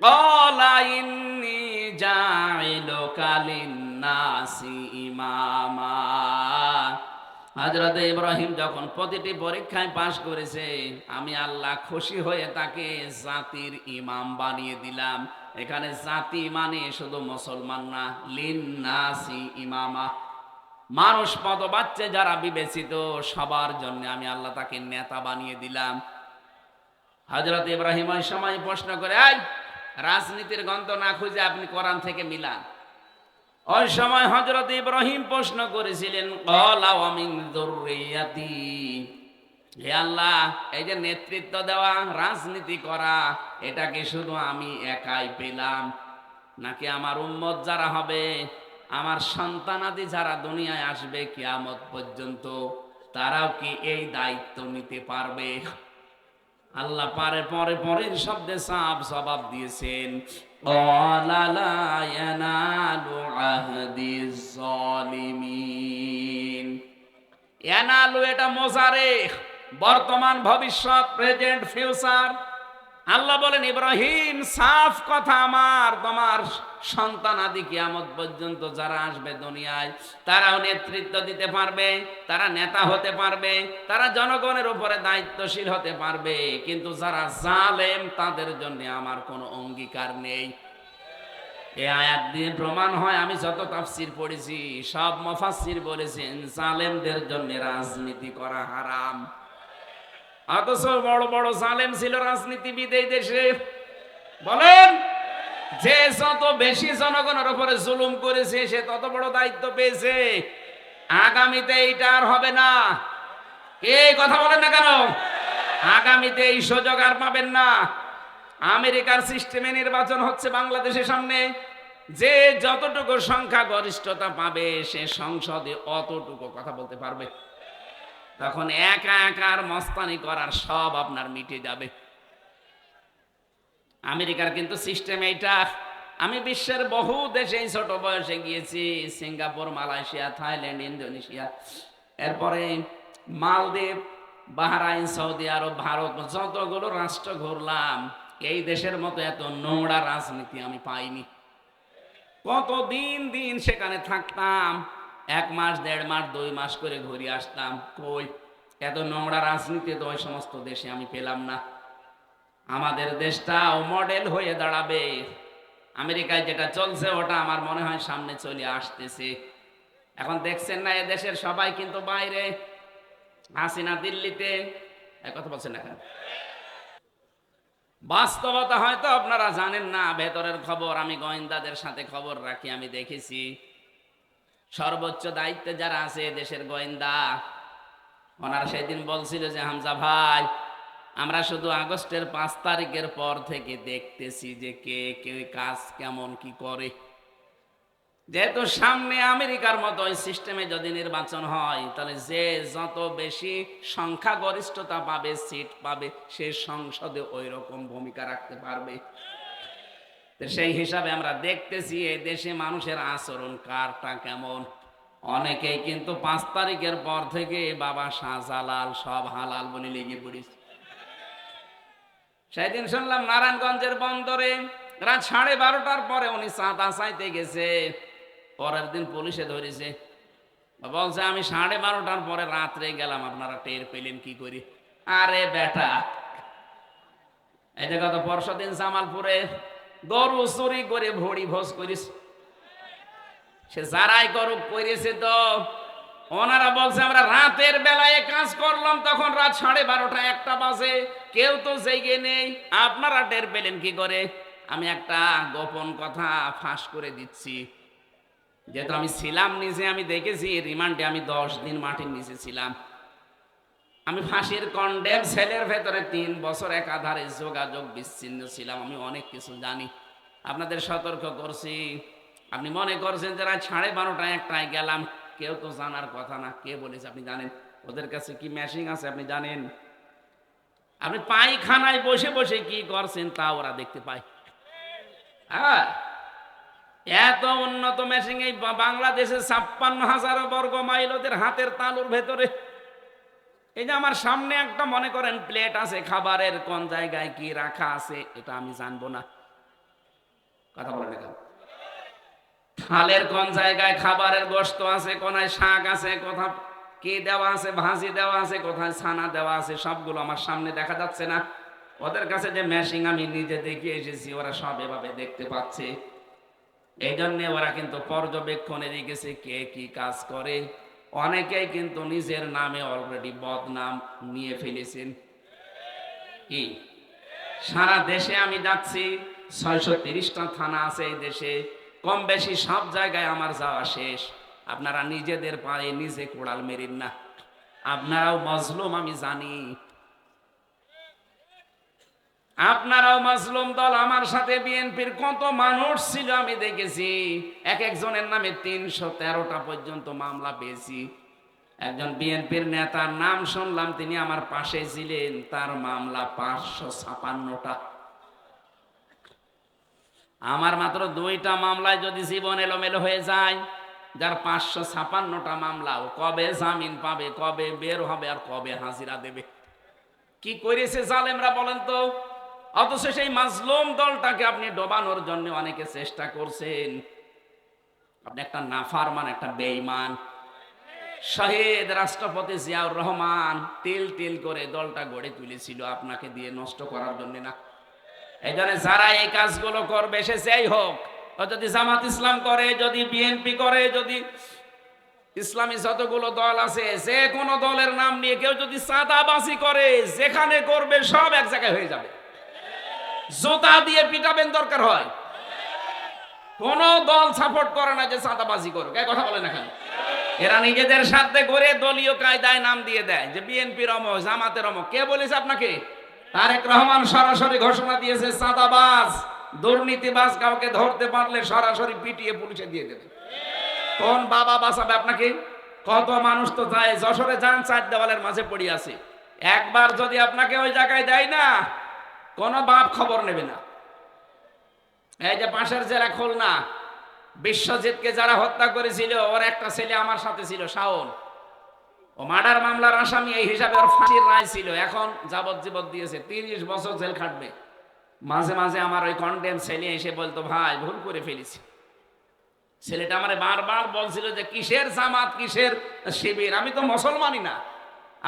ক্বালা ইন্নী জাইলুকা লিন-নাসি ইমামা। হযরত ইব্রাহিম যখন প্রতিটি পরীক্ষায় পাশ করেছে, আমি আল্লাহ খুশি হয়ে তাকে জাতির ইমাম বানিয়ে দিলাম। এখানে জাতি মানে শুধু মুসলমান না, লিন-নাসি ইমামা, মানুষ পদবাচ্চে যারা বিবেচিত সবার জন্য আমি আল্লাহ তাকে নেতা বানিয়ে দিলাম। হযরত ইব্রাহিম ওই সময় প্রশ্ন করে, এই রাজনীতির গন্ধ না খুঁজে আপনি কোরআন থেকে মিলান। ওই সময় হযরত ইব্রাহিম প্রশ্ন করেছিলেন, ক্বালা ওয়া মিন যুররিয়াতি, হে আল্লাহ, এই যে নেতৃত্ব দেওয়া, রাজনীতি করা, এটা কি শুধু আমি একাই পেলাম, নাকি আমার উম্মত যারা হবে, আমার সন্তানাদি যারা দুনিয়ায় আসবে কিয়ামত পর্যন্ত, তারাও কি এই দায়িত্ব নিতে পারবে? আল্লাহ পারে পরে পরের শব্দে সাফ জবাব দিয়েছেন, ক্বালা লা ইয়ানালু আহদিজ জালিমিন। ইয়ানালু এটা মুজারে, বর্তমান ভবিষ্যৎ, প্রেজেন্ট ফিউচার। আল্লাহ বলেন, ইব্রাহিম সাফ কথা, আমার তোমার সন্তান আদি কিয়ামত পর্যন্ত যারা আসবে দুনিয়ায়, তারাও নেতৃত্ব দিতে পারবে, তারা নেতা হতে পারবে, তারা জনগণের উপরে দায়িত্বশীল হতে পারবে, কিন্তু যারা জালেম তাদের জন্য আমার কোনো অঙ্গীকার নেই। এই আয়াত দিয়ে প্রমাণ হয়, আমি যত তাফসীর পড়েছি সব মুফাসসির বলেছেন জালেমদের জন্য রাজনীতি করা হারাম। অথচ বড় বড় জালেম ছিল রাজনীতিবিদ এই দেশে। বলেন, যে যত বেশি জনগণের উপরে জুলুম করেছে সে তত বড় দায়িত্ব পেয়েছে। আগামীতে এইটা আর হবে না। এই কথা বলেন না কেন? আগামীতে এই সুযোগ আর পাবেন না। আমেরিকার সিস্টেমে নির্বাচন হচ্ছে বাংলাদেশের সামনে, যে যতটুকু সংখ্যা গরিষ্ঠতা পাবে সে সংসদে অতটুকু কথা বলতে পারবে। তখন একা একার মস্তানি করার সব আপনার মিটে যাবে। আমেরিকার কিন্তু সিস্টেম এইটা। আমি বিশ্বের বহু দেশে এই ছোট বয়সে গিয়েছি, সিঙ্গাপুর, মালয়েশিয়া, থাইল্যান্ড, ইন্দোনেশিয়া, এরপরে মালদ্বীপ, বাহরাইন, সৌদি আরব, ভারত, যতগুলো রাষ্ট্র ঘুরলাম, এই দেশের মতো এত নোংরা রাজনীতি আমি পাইনি। কত দিন দিন সেখানে থাকতাম, 1 মাস, 1.5 মাস, 2 মাস করে ঘুরে আসতাম। কই এত নোংরা রাজনীতি তো ওই সমস্ত দেশে আমি পেলাম না। আমাদের দেশটাও মডেল হয়ে দাঁড়াবে। আমেরিকায় যেটা চলছে ওটা আমার মনে হয় সামনে চলে আসতেছে। এখন দেখছেন না, এদেশের সবাই কিন্তু বাইরে, হাসিনা দিল্লিতে। কথা বলছেন না কেন? বাস্তবতা হয়তো আপনারা জানেন না, ভেতরের খবর আমি গোয়েন্দাদের সাথে খবর রাখি, আমি দেখেছি সর্বোচ্চ দায়িত্বে যারা আছে দেশের গোয়েন্দা, ওনারা সেদিন বলছিল যে হামজা ভাই, আমরা শুধু আগস্টের 5 তারিখের পর থেকে দেখতেছি যে কে কে কাজ কেমন কি করে। যেহেতু সামনে আমেরিকার মতো ওই সিস্টেমে যদি নির্বাচন হয়, তাহলে যে যত বেশি সংখ্যাগরিষ্ঠতা পাবে, সিট পাবে, সে সংসদে ওই রকম ভূমিকা রাখতে পারবে। সেই হিসাবে আমরা দেখতেছি এই দেশে মানুষের আচরণ কারটা কেমন। অনেকেই কিন্তু 5 তারিখের পর থেকে বাবা শাহজালাল সব হালাল বলে লেগে পড়েছে। সেদিন শুনলাম নারায়ণগঞ্জের বন্দরে রাত 12:30টার পরে উনি চাঁদা চাইতে গেছে, পরের দিন পুলিশে ধরেছে। বলছে আমি 12:30টার পরে রাত্রে গেলাম, আপনারা টের পেলেন কি করি? আরে বেটা, এই যে গত পরশুদিন জামালপুরে গরু চুরি করে ভড়ি ভোজ করিস, সে যারাই করুক করেছে তো। ওনারা বলছে আমরা রাতের বেলায় কাজ করলাম, তখন রাত 12:30 1টা বাজে, কেউ তো জেগে নেই, আপনারা টের পেলেন কি করে? আমি একটা গোপন কথা ফাঁস করে দিচ্ছি, যেহেতু আমি ছিলাম নিচে, আমি দেখেছি রিমান্ডে আমি 10 দিন মাটির নিচে ছিলাম। আমি ফাঁসির কন্ডেম সেলের ভেতরে 3 বছর একাধারে যোগাযোগ বিচ্ছিন্ন ছিলাম, আমি অনেক কিছু জানি। আপনাদের সতর্ক করছি। আপনি মনে করছেন যে রাত 12:30 1টায় গেলাম, কেউ তো জানার কথা না। কে বলেছে আপনি জানেন? ওদের কাছে কি মেশিন আছে আপনি জানেন? আপনি পায়খানায় বসে বসে কি করছেন তা ওরা দেখতে পায়। হ্যাঁ, এত উন্নত মেশিন এই বাংলাদেশে 56,000 বর্গ মাইল ওদের হাতের তালুর ভেতরে। এই যে আমার সামনে একটা মনে করেন প্লেট আছে, খাবারের কোন জায়গায় কি রাখা আছে এটা আমি জানবো না। কথা বলেন না। থালের কোন জায়গায় খাবারের গোশত আছে, কোনায় শাক আছে, কোথায় কি দেওয়া আছে, ভাজি দেওয়া আছে, কোথায় ছানা দেওয়া আছে, সবগুলো আমার সামনে দেখা যাচ্ছে না। ওদের কাছে যে মেশিন আমি নিজে দেখে এসেছি, ওরা সব এভাবে দেখতে পাচ্ছে। এই জন্যে ওরা কিন্তু পর্যবেক্ষণে রেখেছে কে কি কাজ করে। অনেকেই কিন্তু নিজের নামে অলরেডি বদনাম নিয়ে ফেলেছেন। কি সারা দেশে আমি যাচ্ছি, 630টা থানা আছে এই দেশে, কম বেশি সব জায়গায় আমার যাওয়া শেষ। আপনারা নিজেদের পায়ে নিজে কোড়াল মেরেন না, আপনারাও মজলুম আমি জানি। আপনারাও মাজলুম দল। আমার সাথে বিএনপির কত মানুষ ছিল আমি দেখেছি, এক একজনের নামে 313টা পর্যন্ত মামলা পেয়েছি। একজন বিএনপির নেতার নাম শুনলাম, তিনি আমার পাশে ছিলেন, তার মামলা 556টা। আমার মাত্র 2টা মামলায় যদি জীবন এলোমেলো হয়ে যায়, যার 556টা মামলা, ও কবে জামিন পাবে, কবে বের হবে, আর কবে হাজিরা দেবে? কি করেছে জালেমরা বলেন তো? অথচ সেই মাজলুম দলটাকে আপনি ডোবানোর জন্য অনেকে চেষ্টা করছেন। আপনি একটা নাফারমান, একটা বেঈমান। শহীদ রাষ্ট্রপতি জিয়াউর রহমান তিল তিল করে দলটা গড়ে তুলেছিল আপনাকে দিয়ে নষ্ট করার জন্য না। এই জন্য যারা এই কাজগুলো করবে, সে যেই হোক, ও যদি জামাত ইসলাম করে, যদি বিএনপি করে, যদি ইসলামী যতগুলো দল আছে, যে কোনো দলের নাম নিয়ে কেউ যদি চাঁদাবাজি করে, যেখানে করবে সব এক জায়গায় হয়ে যাবে। জুতা দিয়ে পিটাবেন দরকার হয়। কোন দল সাপোর্ট করে না যে চাঁদাবাজি করুক, এই কথা বলে না কেন? এরা নিজেদের সাথে করে দলীয় কায়দায় নাম দিয়ে দেয় যে বিএনপির অমক, জামাতের অমক। কে বলেছে আপনাকে? তারেক রহমান সরাসরি ঘোষণা দিয়েছে, চাঁদাবাজ, দুর্নীতিবাজ কাউকে ধরতে পারলে সরাসরি পিটিয়ে পুলিশে দিয়ে দেবে। কোন বাবা বাঁচাবে আপনাকে? কত মানুষ তো যায়, যশোরে যান, 4 দেওয়ালের মাঝে পড়ে আছে। একবার যদি আপনাকে ওই জায়গায় দেয় না, কোন বাপ খবর নেবে না। এই যে পাশের জেলা খুলনা, বিশ্বজিৎকে যারা হত্যা করেছিল, ওর একটা ছেলে আমার সাথে ছিল, শাওন। ও মার্ডার মামলার আসামি, এই হিসাবে ওর ফাঁসির রায় ছিল। এখন যাবজ্জীবন দিয়েছে, 30 বছর জেল খাটবে। মাঝে মাঝে আমার ওই কন্ডেম ছেলে এসে বলতো, ভাই ভুল করে ফেলেছি। ছেলেটা আমারে বারবার বলছিল যে কিসের জামাত, কিসের শিবির, আমি তো মুসলমানই না।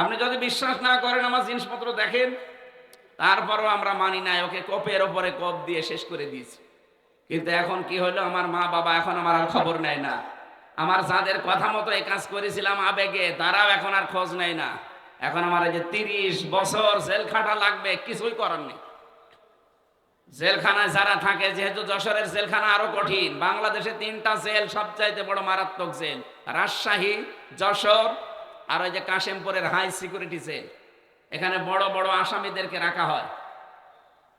আপনি যদি বিশ্বাস না করেন আমার জিনিসপত্র দেখেন। তারপরও আমরা মানি না, ওকে কোপের ওপরে কোপ দিয়ে শেষ করে দিয়েছি। কিন্তু এখন কি হলো, আমার মা বাবা এখন আমার আর খবর নেয় না। আমার যাদের কথা মতো এই কাজ করেছিলাম আবেগে, তারাও এখন আর খোঁজ নেয় না। এখন আমার এই যে 30 বছর জেল খাটা লাগবে, কিছুই করার নেই। জেলখানায় যারা থাকে, যেহেতু যশোরের জেলখানা আরো কঠিন, বাংলাদেশে 3টা জেল সবচাইতে বড় মারাত্মক জেল, রাজশাহী, যশোর আর ওই যে কাশেমপুরের হাই সিকিউরিটি জেল। এখানে বড় বড় আসামিদেরকে রাখা হয়,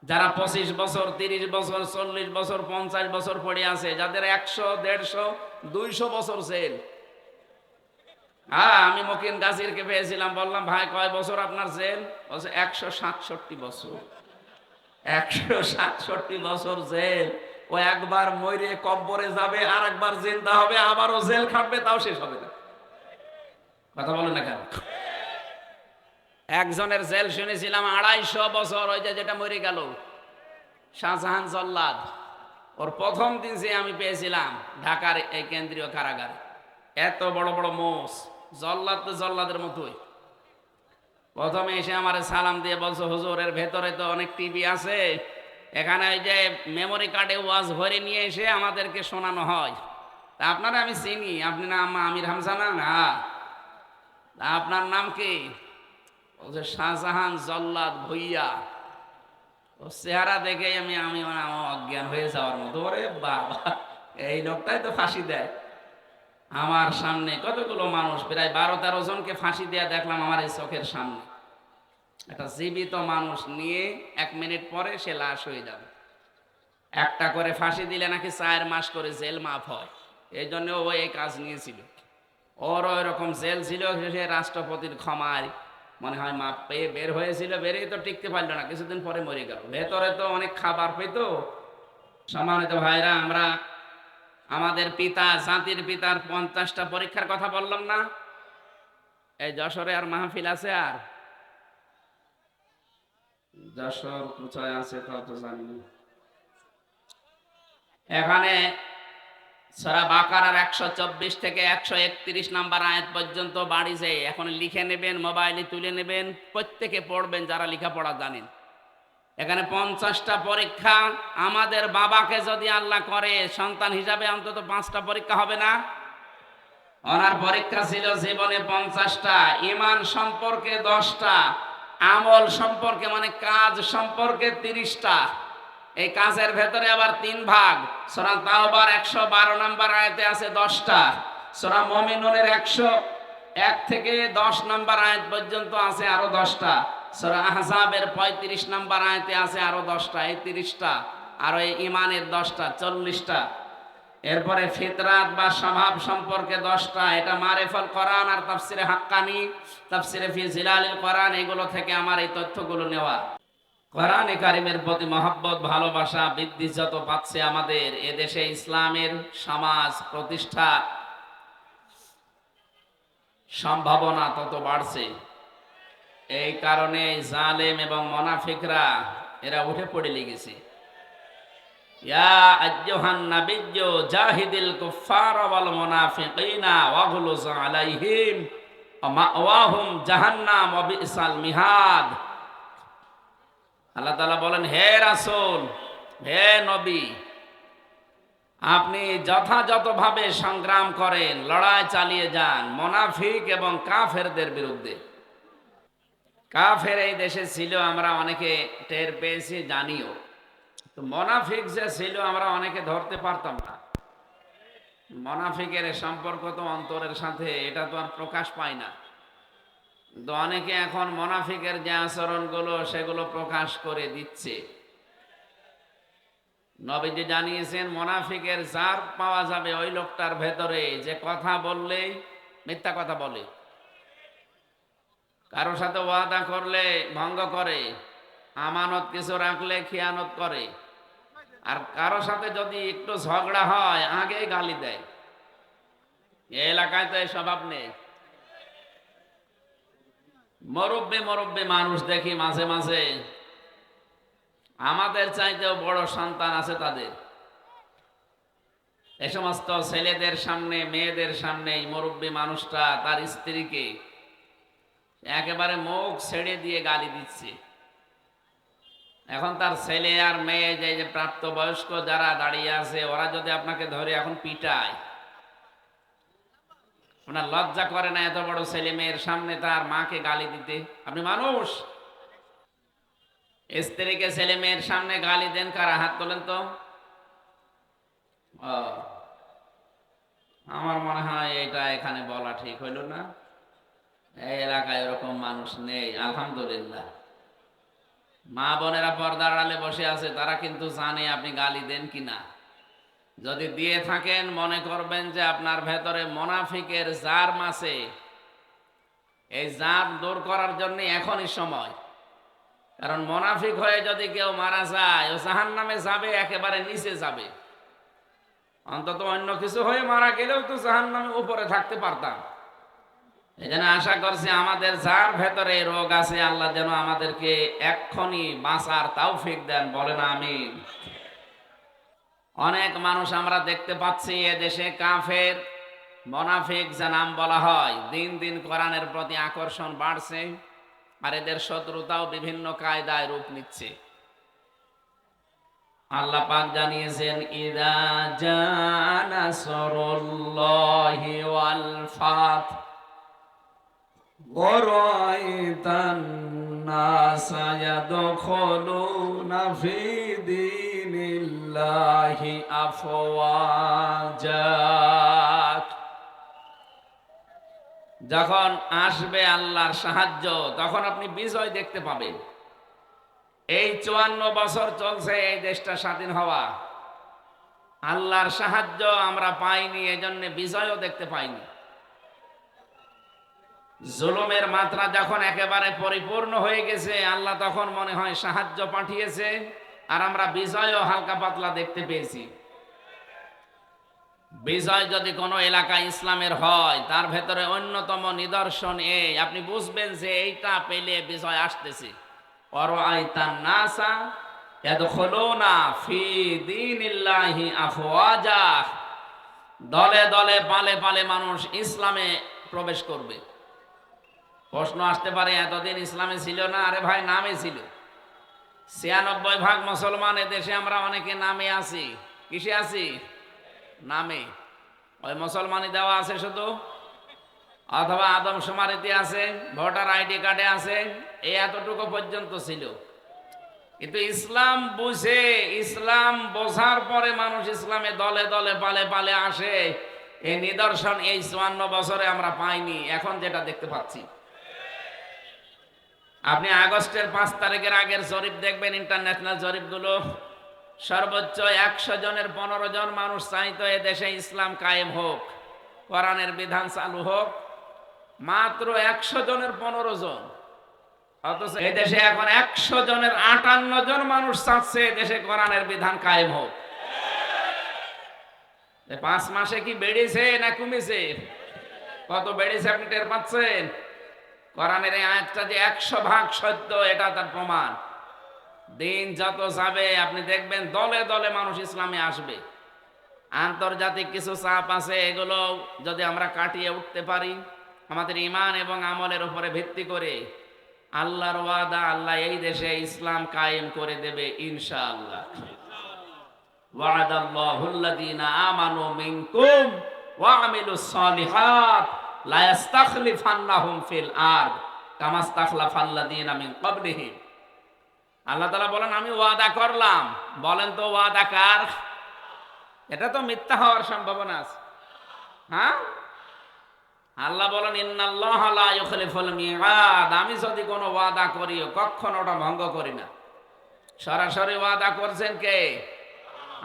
যারা 25 বছর, 30 বছর, 40 বছর, 50 বছর পড়ে আছে, যাদের 100, 150, 200 বছর জেল। আমি মকিন গাজীরকে পেয়েছিলাম, বললাম ভাই কয় বছর আপনার জেল? বলছে 167 বছর। 167 বছর জেল। ও একবার মরে কব্বরে যাবে, আর একবার জিন্দা হবে, আবারও জেল খাটবে, তাও শেষ হবে না। কথা বলেন না কেন? একজনের জেল শুনেছিলাম 250 বছর, ওই যে যেটা মরে গেল, শাহজাহান জল্লাদ। ওর প্রথম দিন যে আমি পেয়েছিলাম ঢাকার এই কেন্দ্রীয় কারাগারে, এত বড় বড় মোষ, জল্লাদ তো জল্লাদের মতোই। প্রথমে এসে আমার সালাম দিয়ে বলছো, হুজুর এর ভেতরে তো অনেক টিভি আছে, এখানে ওই যে মেমোরি কার্ডে ওয়াজ ভরে নিয়ে এসে আমাদেরকে শোনানো হয়। তা আপনারা আমি চিনি, আপনি নাম আমির হামজা না? আপনার নাম কি? বলছে শাহজাহান জল্লাদ ভুইয়া। ও চেহারা দেখে আমি অজ্ঞান হয়ে যাওয়ার মতো। ওরে বাবা, এই লোকটাই তো ফাঁসি দেয়। আমার সামনে কতগুলো মানুষ, প্রায় 12-13 জনকে ফাঁসি দেয়া দেখলাম আমার এই চোখের সামনে। একটা জীবিত মানুষ নিয়ে 1 মিনিট পরে সে লাশ হয়ে যাবে। একটা করে ফাঁসি দিলে নাকি 4 মাস করে জেল মাফ হয়। এই জন্য ও এই কাজ নিয়েছিল। ওর ওই রকম জেল ছিল, সে রাষ্ট্রপতির ক্ষমায় মনে হয় মাপ পেয়ে বের হয়েছিল। বেরিয়ে তো টিকতে পারলো না, কিছুদিন পরে মরে গেল। ভেতরে তো অনেক খাবার পেত। সম্মানিত ভাইরা, আমরা আমাদের পিতা, জাতির পিতার 50টা পরীক্ষার কথা বললাম না? এই যশোরে আর মাহফিল আছে? আর যশোর কোথায় আছে তা তো জানি না। এখানে সূরা বাকারার 124 থেকে 131 নাম্বার আয়াত পর্যন্ত বাড়ি যে এখন লিখে নেবেন, মোবাইলে তুলে নেবেন, প্রত্যেকে পড়বেন যারা লেখাপড়া জানেন। এখানে 50টা পরীক্ষা। আমাদের বাবাকে যদি আল্লাহ করে সন্তান হিসাবে, অন্তত 5টা পরীক্ষা হবে না? ওনার পরীক্ষা ছিল জীবনে 50টা, ঈমান সম্পর্কে 10টা, আমল সম্পর্কে মানে কাজ সম্পর্কে 30টা। এই কাজের ভেতরে আবার 3 ভাগ। সূরা তাওবার 112 নম্বর আয়াতে আছে 10টা, সূরা মুমিনুনের 101 থেকে 10 নম্বর আয়াত পর্যন্ত আছে আরো 10টা, সূরা আহজাবের 35 নম্বর আয়াতে আছে আরো 10টা, এই 30টা। আর এই ঈমানের 10টা, 40টা। এরপরে ফিতরাত বা স্বভাব সম্পর্কে 10টা। এটা মারিফাতুল কোরআন আর তাফসিরে হাক্কানি, তাফসিরে ফি জিলালিল কোরআন, এগুলো থেকে আমার এই তথ্যগুলো নেওয়া। কোরআনে কারিমের প্রতি মহব্বত, ভালোবাসা বৃদ্ধি যত পাচ্ছে, আমাদের এদেশে ইসলামের সমাজ প্রতিষ্ঠা সম্ভাবনা তত বাড়ছে। এই কারণে জালেম এবং মুনাফিকরা এরা উঠে পড়ে লেগেছে। ইয়া আইয়ুহান নাবিয়্যু জাহিদিল কুফফারা ওয়াল মুনাফিকিনা ওয়াগলুজ আলাইহিম ওয়া মাওয়াহুম জাহান্নাম ওয়া বিসাল মিহাদ। আল্লাহ তাআলা বলেন, হে রাসূল, হে নবী, আপনি যথাযথভাবে সংগ্রাম করেন, লড়াই চালিয়ে যান মুনাফিক এবং কাফেরদের বিরুদ্ধে। কাফের এই দেশে ছিল, আমরা অনেকে টের পেয়েছি, জানিও। তো মুনাফিক যে ছিল আমরা অনেকে ধরতে পারতাম না। মুনাফিকের সম্পর্ক তো অন্তরের সাথে, এটা তো আর প্রকাশ পায় না। তো অনেকে এখন মুনাফিকের যে আচরণগুলো সেগুলো প্রকাশ করে দিচ্ছে। নবীজি জানিয়েছেন, মুনাফিকের জার পাওয়া যাবে ওই লোকটার ভেতরে যে কথা বললেই মিথ্যা কথা বলে, কারোর সাথে ওয়াদা করলে ভঙ্গ করে, আমানত কিছু রাখলে খিয়ানত করে, আর কারো সাথে যদি একটু ঝগড়া হয় আগেই গালি দেয়। এই এলাকায় তো এই স্বভাব নেই। মুরব্বী মানুষ দেখি মাঝে মাঝে, আমাদের চাইতেও বড় সন্তান আছে তাদের। এ সমস্ত ছেলেদের সামনে, মেয়েদের সামনে এই মুরব্বী মানুষটা তার স্ত্রীকে একেবারে মুখ ছেড়ে দিয়ে গালি দিচ্ছে। এখন তার ছেলে আর মেয়ে, যে প্রাপ্তবয়স্ক যারা দাঁড়িয়ে আছে, ওরা যদি আপনাকে ধরে এখন পিটায়, আপনার লজ্জা করে না এত বড় ছেলে মেয়ের সামনে তার মাকে গালি দিতে? আপনি মানুষ, স্ত্রীকে ছেলে মেয়ের সামনে গালি দেন কারা? হাত তোলেন তো। আমার মনে হয় এটা এখানে বলা ঠিক হইল না। এই এলাকায় এরকম মানুষ নেই, আলহামদুলিল্লাহ। মা বোনেরা পর্দার আড়ালে বসে আছে, তারা কিন্তু জানে আপনি গালি দেন কিনা। যদি দিয়ে থাকেন, মনে করবেন যে আপনার ভেতরে মুনাফিকের জার্ম আছে। এই জার্ম দূর করার জন্য এখনই সময়। কারণ মুনাফিক হয়ে যদি কেউ মারা যায়, ও জাহান্নামে যাবে, একেবারে নিচে যাবে। অন্তত অন্য কিছু হয়ে মারা গেলেও তো জাহান্নামে উপরে থাকতে পারতাম। এই জন্য আশা করছি আমাদের যার ভেতরে রোগ আছে, আল্লাহ যেন আমাদেরকে এক্ষুনি বাঁচার তৌফিক দেন। বলেন আমিন। অনেক মানুষ আমরা দেখতে পাচ্ছি এ দেশে কাফের, মুনাফিক যা নাম বলা হয়, দিন দিন কোরআনের প্রতি আকর্ষণ বাড়ছে, আর এদের শত্রুতাও বিভিন্ন কায়দায় রূপ নিচ্ছে। আল্লাহ পাক জানিয়েছেন, ইযা জাআ নাসরুল্লাহি ওয়াল ফাত ওয়া রাআইতান নাসা ইয়াদখুলুনা ফি দীনিল্লাহি আফওয়াজা। যখন আসবে আল্লাহর সাহায্য, তখন আপনি বিজয় দেখতে পাবেন। এই 54 বছর চলছে এই দেশটা স্বাধীন হওয়া, আল্লাহর সাহায্য আমরা পাইনি, এজন্য বিজয়ও দেখতে পাইনি। জুলুমের মাত্রা যখন একেবারে পরিপূর্ণ হয়ে গেছে, আল্লাহ তখন মনে হয় সাহায্য পাঠিয়েছে, আর আমরা বিজয়ও হালকা পাতলা দেখতে পেয়েছি। বিজয় যদি কোনো এলাকায় ইসলামের হয়, তার ভেতরে অন্যতম নিদর্শন এই, আপনি বুঝবেন যে এইটা পেলে বিজয় আসতেছে। ওয়ারাআইতান নাসা ইয়াদখুলুনা ফি দীনিল্লাহি আফওয়াজা। দলে দলে পালে পালে মানুষ ইসলামে প্রবেশ করবে। প্রশ্ন আসতে পারে, এতদিন ইসলামে ছিল না? আরে ভাই, নামে ছিল। 96% মুসলমান এদেশে, আমরা অনেকে নামে আছি। কিসে আছি? নামে। ওই মুসলমানই দেওয়া আছে শুধু, অথবা আদমশুমারিতে আছে, ভোটার আইডি কার্ডে আছে, এই এতটুকু পর্যন্ত ছিল। কিন্তু ইসলাম বুঝে, ইসলাম বোঝার পরে মানুষ ইসলামে দলে দলে পালে পালে আসে। এই নিদর্শন এই 54 বছরে আমরা পাইনি, এখন যেটা দেখতে পাচ্ছি। আপনি আগস্টের 5 তারিখের আগের জরিপ দেখবেন, ইন্টারন্যাশনাল জরিপগুলো, সর্বোচ্চ 100 জনের 15 জন মানুষ চাইতো এ দেশে ইসলাম কায়েম হোক, কোরআনের বিধান চালু হোক। মাত্র 100 জনের 15 জন। অথচ এই দেশে এখন 100 জনের 58 জন মানুষ চাচ্ছে দেশে কোরআনের বিধান কায়েম হোক। 5 মাসে কি বেড়েছে না কমেছে? কত বেড়েছে আপনি টের পাচ্ছেন? কোরআনের এই আয়াতটা যে 100% সত্য, এটা তার প্রমাণ। দিন যত যাবে আপনি দেখবেন দলে দলে মানুষ ইসলামে আসবে। আন্তর্জাতিক কিছু চাপ আছে, এগুলো যদি আমরা কাটিয়ে উঠতে পারি আমাদের ঈমান এবং আমলের উপরে ভিত্তি করে, আল্লাহর ওয়াদা, আল্লাহ এই দেশে ইসলাম কায়েম করে দেবে ইনশাআল্লাহ। ওয়াদাল্লাহুল্লাযীনা আমানু মিনকুম ওয়া আমিলুস সালিহাত লা ইস্তাখলিফান্নাহুম ফিল আরদ কামা ইস্তাখলাফাল্লাযীনা মিন ক্বাবলিহিম। আল্লাহ তাআলা বলেন আমি ওয়াদা করলাম। বলেন তো ওয়াদা কার? এটা তো মিথ্যা হওয়ার সম্ভাবনা আছে। হ্যাঁ, আল্লাহ বলেন ইন্নাল্লাহা লা ইউখলিফুল মিআদ, আমি যদি কোনো ওয়াদা করি কখনো ওটা ভঙ্গ করি না। সরাসরি ওয়াদা করছেন কে?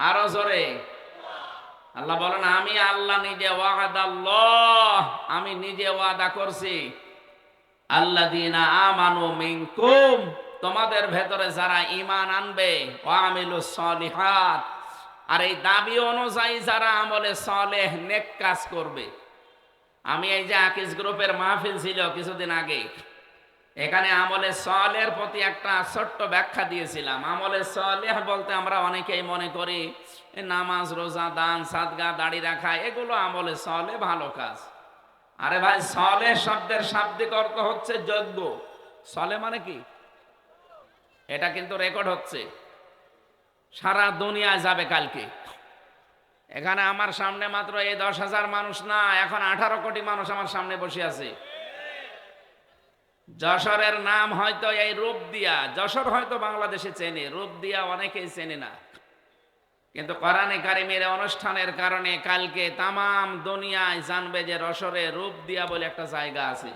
আরো জোরে। আল্লাহ বলেন আমি আল্লাহ নিজে, ওয়াদাল্লাহ, আমি নিজে ওয়াদা করছি। আল্লাযীনা আমানু মিনকুম, তোমাদের ভেতরে যারা ঈমান আনবে, ওয়া আমিলুস সালিহাত, আর এই দাবি অনুযায়ী যারা আমলে সালেহ নেক কাজ করবে। আমি এই যে আকিজ গ্রুপের মাহফিল ছিল কিছুদিন আগে, এখানে আমলে সালেহের প্রতি একটা ছোট্ট ব্যাখ্যা দিয়েছিলাম। আমলে সালেহ বলতে আমরা অনেকেই মনে করি নামাজ, রোজা, দান, সাদগা, দাড়ি রাখা, এগুলো আমলে সালেহ, ভালো কাজ। আরে ভাই, সালেহ শব্দের শাব্দিক অর্থ হচ্ছে যোগ্য। সালেহ মানে কি? এটা কিন্তু রেকর্ড হচ্ছে, সারা দুনিয়ায় যাবে কালকে। এখানে আমার সামনে মাত্র এই 10,000 মানুষ না, এখন 18 কোটি মানুষ আমার সামনে বসে আছে। যশোরের নাম হয়তো এই রূপদিয়া, যশোর হয়তো বাংলাদেশে চেনে, রূপদিয়া অনেকেই চেনে না। কিন্তু কোরআনে কারিমের অনুষ্ঠানের কারণে কালকে তামাম দুনিয়ায় জানবে যে যশোরে রূপদিয়া বলে একটা জায়গা আছে।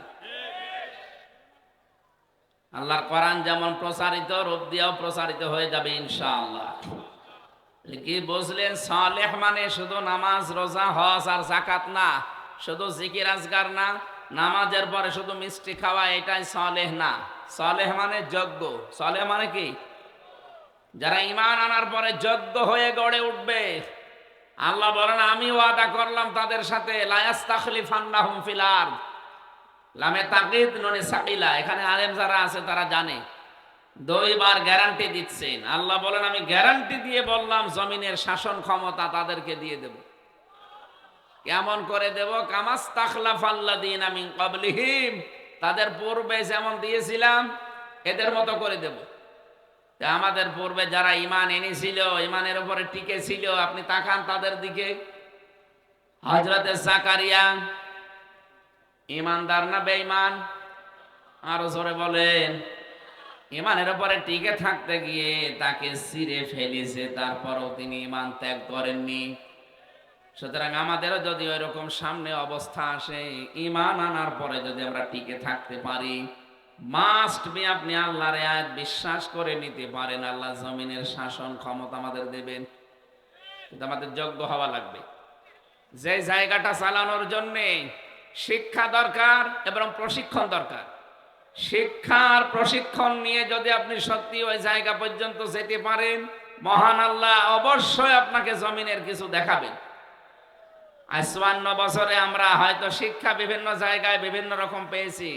আল্লাহর কোরআন যেমন প্রচারিত, রূপদিয়াও প্রচারিত হয়ে যাবে ইনশাআল্লাহ। কি বুঝলেন? সালেহ মানে শুধু নামাজ, রোজা, হজ আর যাকাত না, শুধু জিকির আজগার না, নামাজের পরে শুধু মিষ্টি খাওয়া, এটাই সালেহ না। সালেহ মানে যোগ্য। সালেহ মানে কি? যারা ঈমান আনার পরে যোগ্য হয়ে গড়ে উঠবে। আল্লাহ বলেন আমি ওয়াদা করলাম তাদের সাথে, লা ইস্তাখলিফান্নাহুম ফিল আরদ। লামে তাকিদ নুনে সাকিলা, এখানে আলেম যারা আছে তারা জানে, 2 বার গ্যারান্টি দিচ্ছেন। আল্লাহ বলেন আমি গ্যারান্টি দিয়ে বললাম জমিনের শাসন ক্ষমতা তাদেরকে দিয়ে দেব। কেমন করে দেব? কামাস্তাখলাফাল্লাযীনা মিন ক্বাবলিহিম, তাদের পূর্বে যেমন দিয়েছিলাম এদের মতো করে দেব। আমাদের পূর্বে যারা ঈমান এনেছিল, ঈমানের উপরে টিকে ছিল, আপনি তাকান তাদের দিকে। হযরতে জাকারিয়া ঈমানদার না বেঈমান? আরো জোরে বলেন। ঈমানের উপরে টিকে থাকতে গিয়ে তাকে ছিঁড়ে ফেলেছে, তারপরও তিনি ঈমান ত্যাগ করেননি। সুতরাং আমাদেরও যদি ওই রকম সামনে অবস্থা আসে, ঈমান আনার পরে যদি আমরা টিকে থাকতে পারি, মাস্ট বি আপনি আল্লাহর আয়াত বিশ্বাস করে নিতে পারেন, আল্লাহ জমিনের শাসন ক্ষমতা আমাদের দেবেন। কিন্তু আমাদের যোগ্য হওয়া লাগবে। যে জায়গাটা চালানোর জন্যে শিক্ষা দরকার এবং প্রশিক্ষণ দরকার। শিক্ষার প্রশিক্ষণ নিয়ে যদি আপনি সত্যি ওই জায়গা পর্যন্ত যেতে পারেন, মহান আল্লাহ অবশ্যই আপনাকে জমিনের কিছু দেখাবেন। ৫৫ বছরে আমরা হয়তো শিক্ষা বিভিন্ন জায়গায় বিভিন্ন রকম পেয়েছি,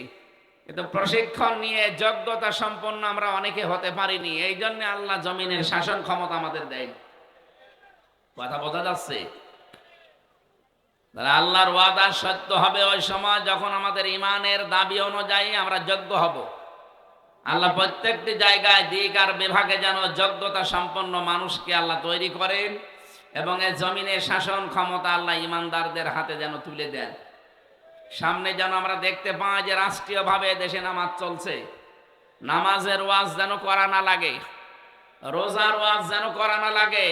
কিন্তু প্রশিক্ষণ নিয়ে যোগ্যতা সম্পন্ন আমরা অনেকে হতে পারিনি। এই জন্য আল্লাহ জমিনের শাসন ক্ষমতা আমাদের দেয়। কথা বোঝা যাচ্ছে? আল্লাহর ওয়াদা সত্য হবে ওই সময় যখন আমাদের ঈমানের দাবি অনুযায়ী আমরা যোগ্য হব। আল্লাহ প্রত্যেকটি জায়গায়, দিক আর বিভাগে যেন যোগ্যতা সম্পন্ন মানুষকে আল্লাহ তৈরি করেন এবং এই জমিনের শাসন ক্ষমতা আল্লাহ ঈমানদারদের হাতে যেন তুলে দেন। সামনে যেন আমরা দেখতে পাই যে রাষ্ট্রীয়ভাবে দেশে নামাজ চলছে, নামাজের ওয়াজ যেন করা না লাগে, রোজার ওয়াজ যেন করা না লাগে,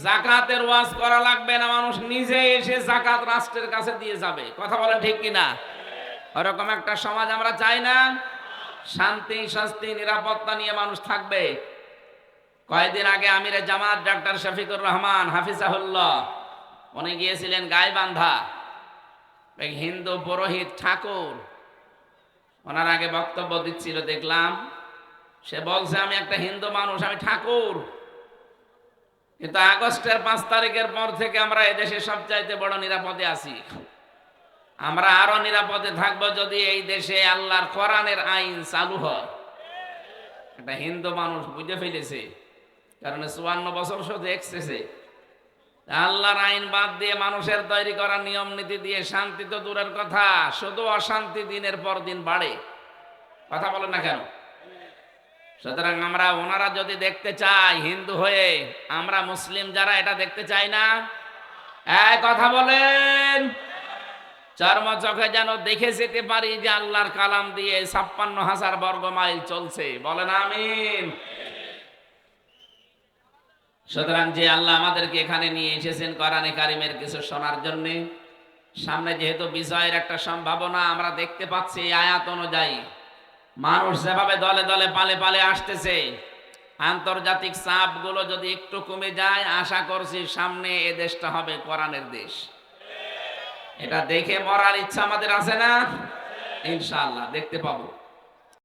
যাকাতের ওয়াজ করা লাগবে না, মানুষ নিজে এসে যাকাত রাষ্ট্রের কাছে দিয়ে যাবে। কথা বলেন ঠিক কিনা? ওরকম একটা সমাজ আমরা চাই না। শান্তি, শান্তি, নিরাপত্তা নিয়ে মানুষ থাকবে। কয়েকদিন আগে আমিরে জামাত ডাক্তার শফিকুর রহমান হাফিজাহুল্লাহ, উনি গিয়েছিলেন গাইবান্ধা। এক হিন্দু পুরোহিত ঠাকুর ওনার আগে বক্তব্য দিচ্ছিল, দেখলাম সে বলছে আমি একটা হিন্দু মানুষ, আমি ঠাকুর, কিন্তু আগস্টের 5 তারিখের পর থেকে আমরা এদেশে সবচাইতে বড় নিরাপদে আছি। আমরা আরো নিরাপদে থাকবো যদি এই দেশে আল্লাহর কোরআনের আইন চালু হয়। একটা হিন্দু মানুষ বুঝে ফেলেছে, কারণ 54 বছর শুধু এক্সেসে আল্লাহর আইন বাদ দিয়ে মানুষের তৈরি করা নিয়ম নীতি দিয়ে শান্তি তো দূরের কথা, শুধু অশান্তি দিনের পর দিন বাড়ে। কথা বলেন না কেন? সুতরাং আমরা ওনারা যদি দেখতে চাই হিন্দু হয়ে, আমরা মুসলিম যারা এটা দেখতে চাই না? এক কথা বলেন। চর্ম চোখে যেন দেখে যেতে পারি যে আল্লাহর কালাম দিয়ে 56,000 বর্গ মাইল চলছে। বলেন আমিন। সুতরাং যে আল্লাহ আমাদেরকে এখানে নিয়ে এসেছেন কোরআনে কারিমের কিছু শোনার জন্য, সামনে যেহেতু বিজয়ের একটা সম্ভাবনা আমরা দেখতে পাচ্ছি, এই আয়াত অনুযায়ী মানুষ যেভাবে দলে দলে পালে পালে আসতেছে, আন্তর্জাতিক চাপগুলো যদি একটু কমে যায়, আশা করছি সামনে এ দেশটা হবে কোরআনের দেশ। এটা দেখে মরার ইচ্ছা আমাদের আছে না? ইনশাআল্লাহ দেখতে পাবো।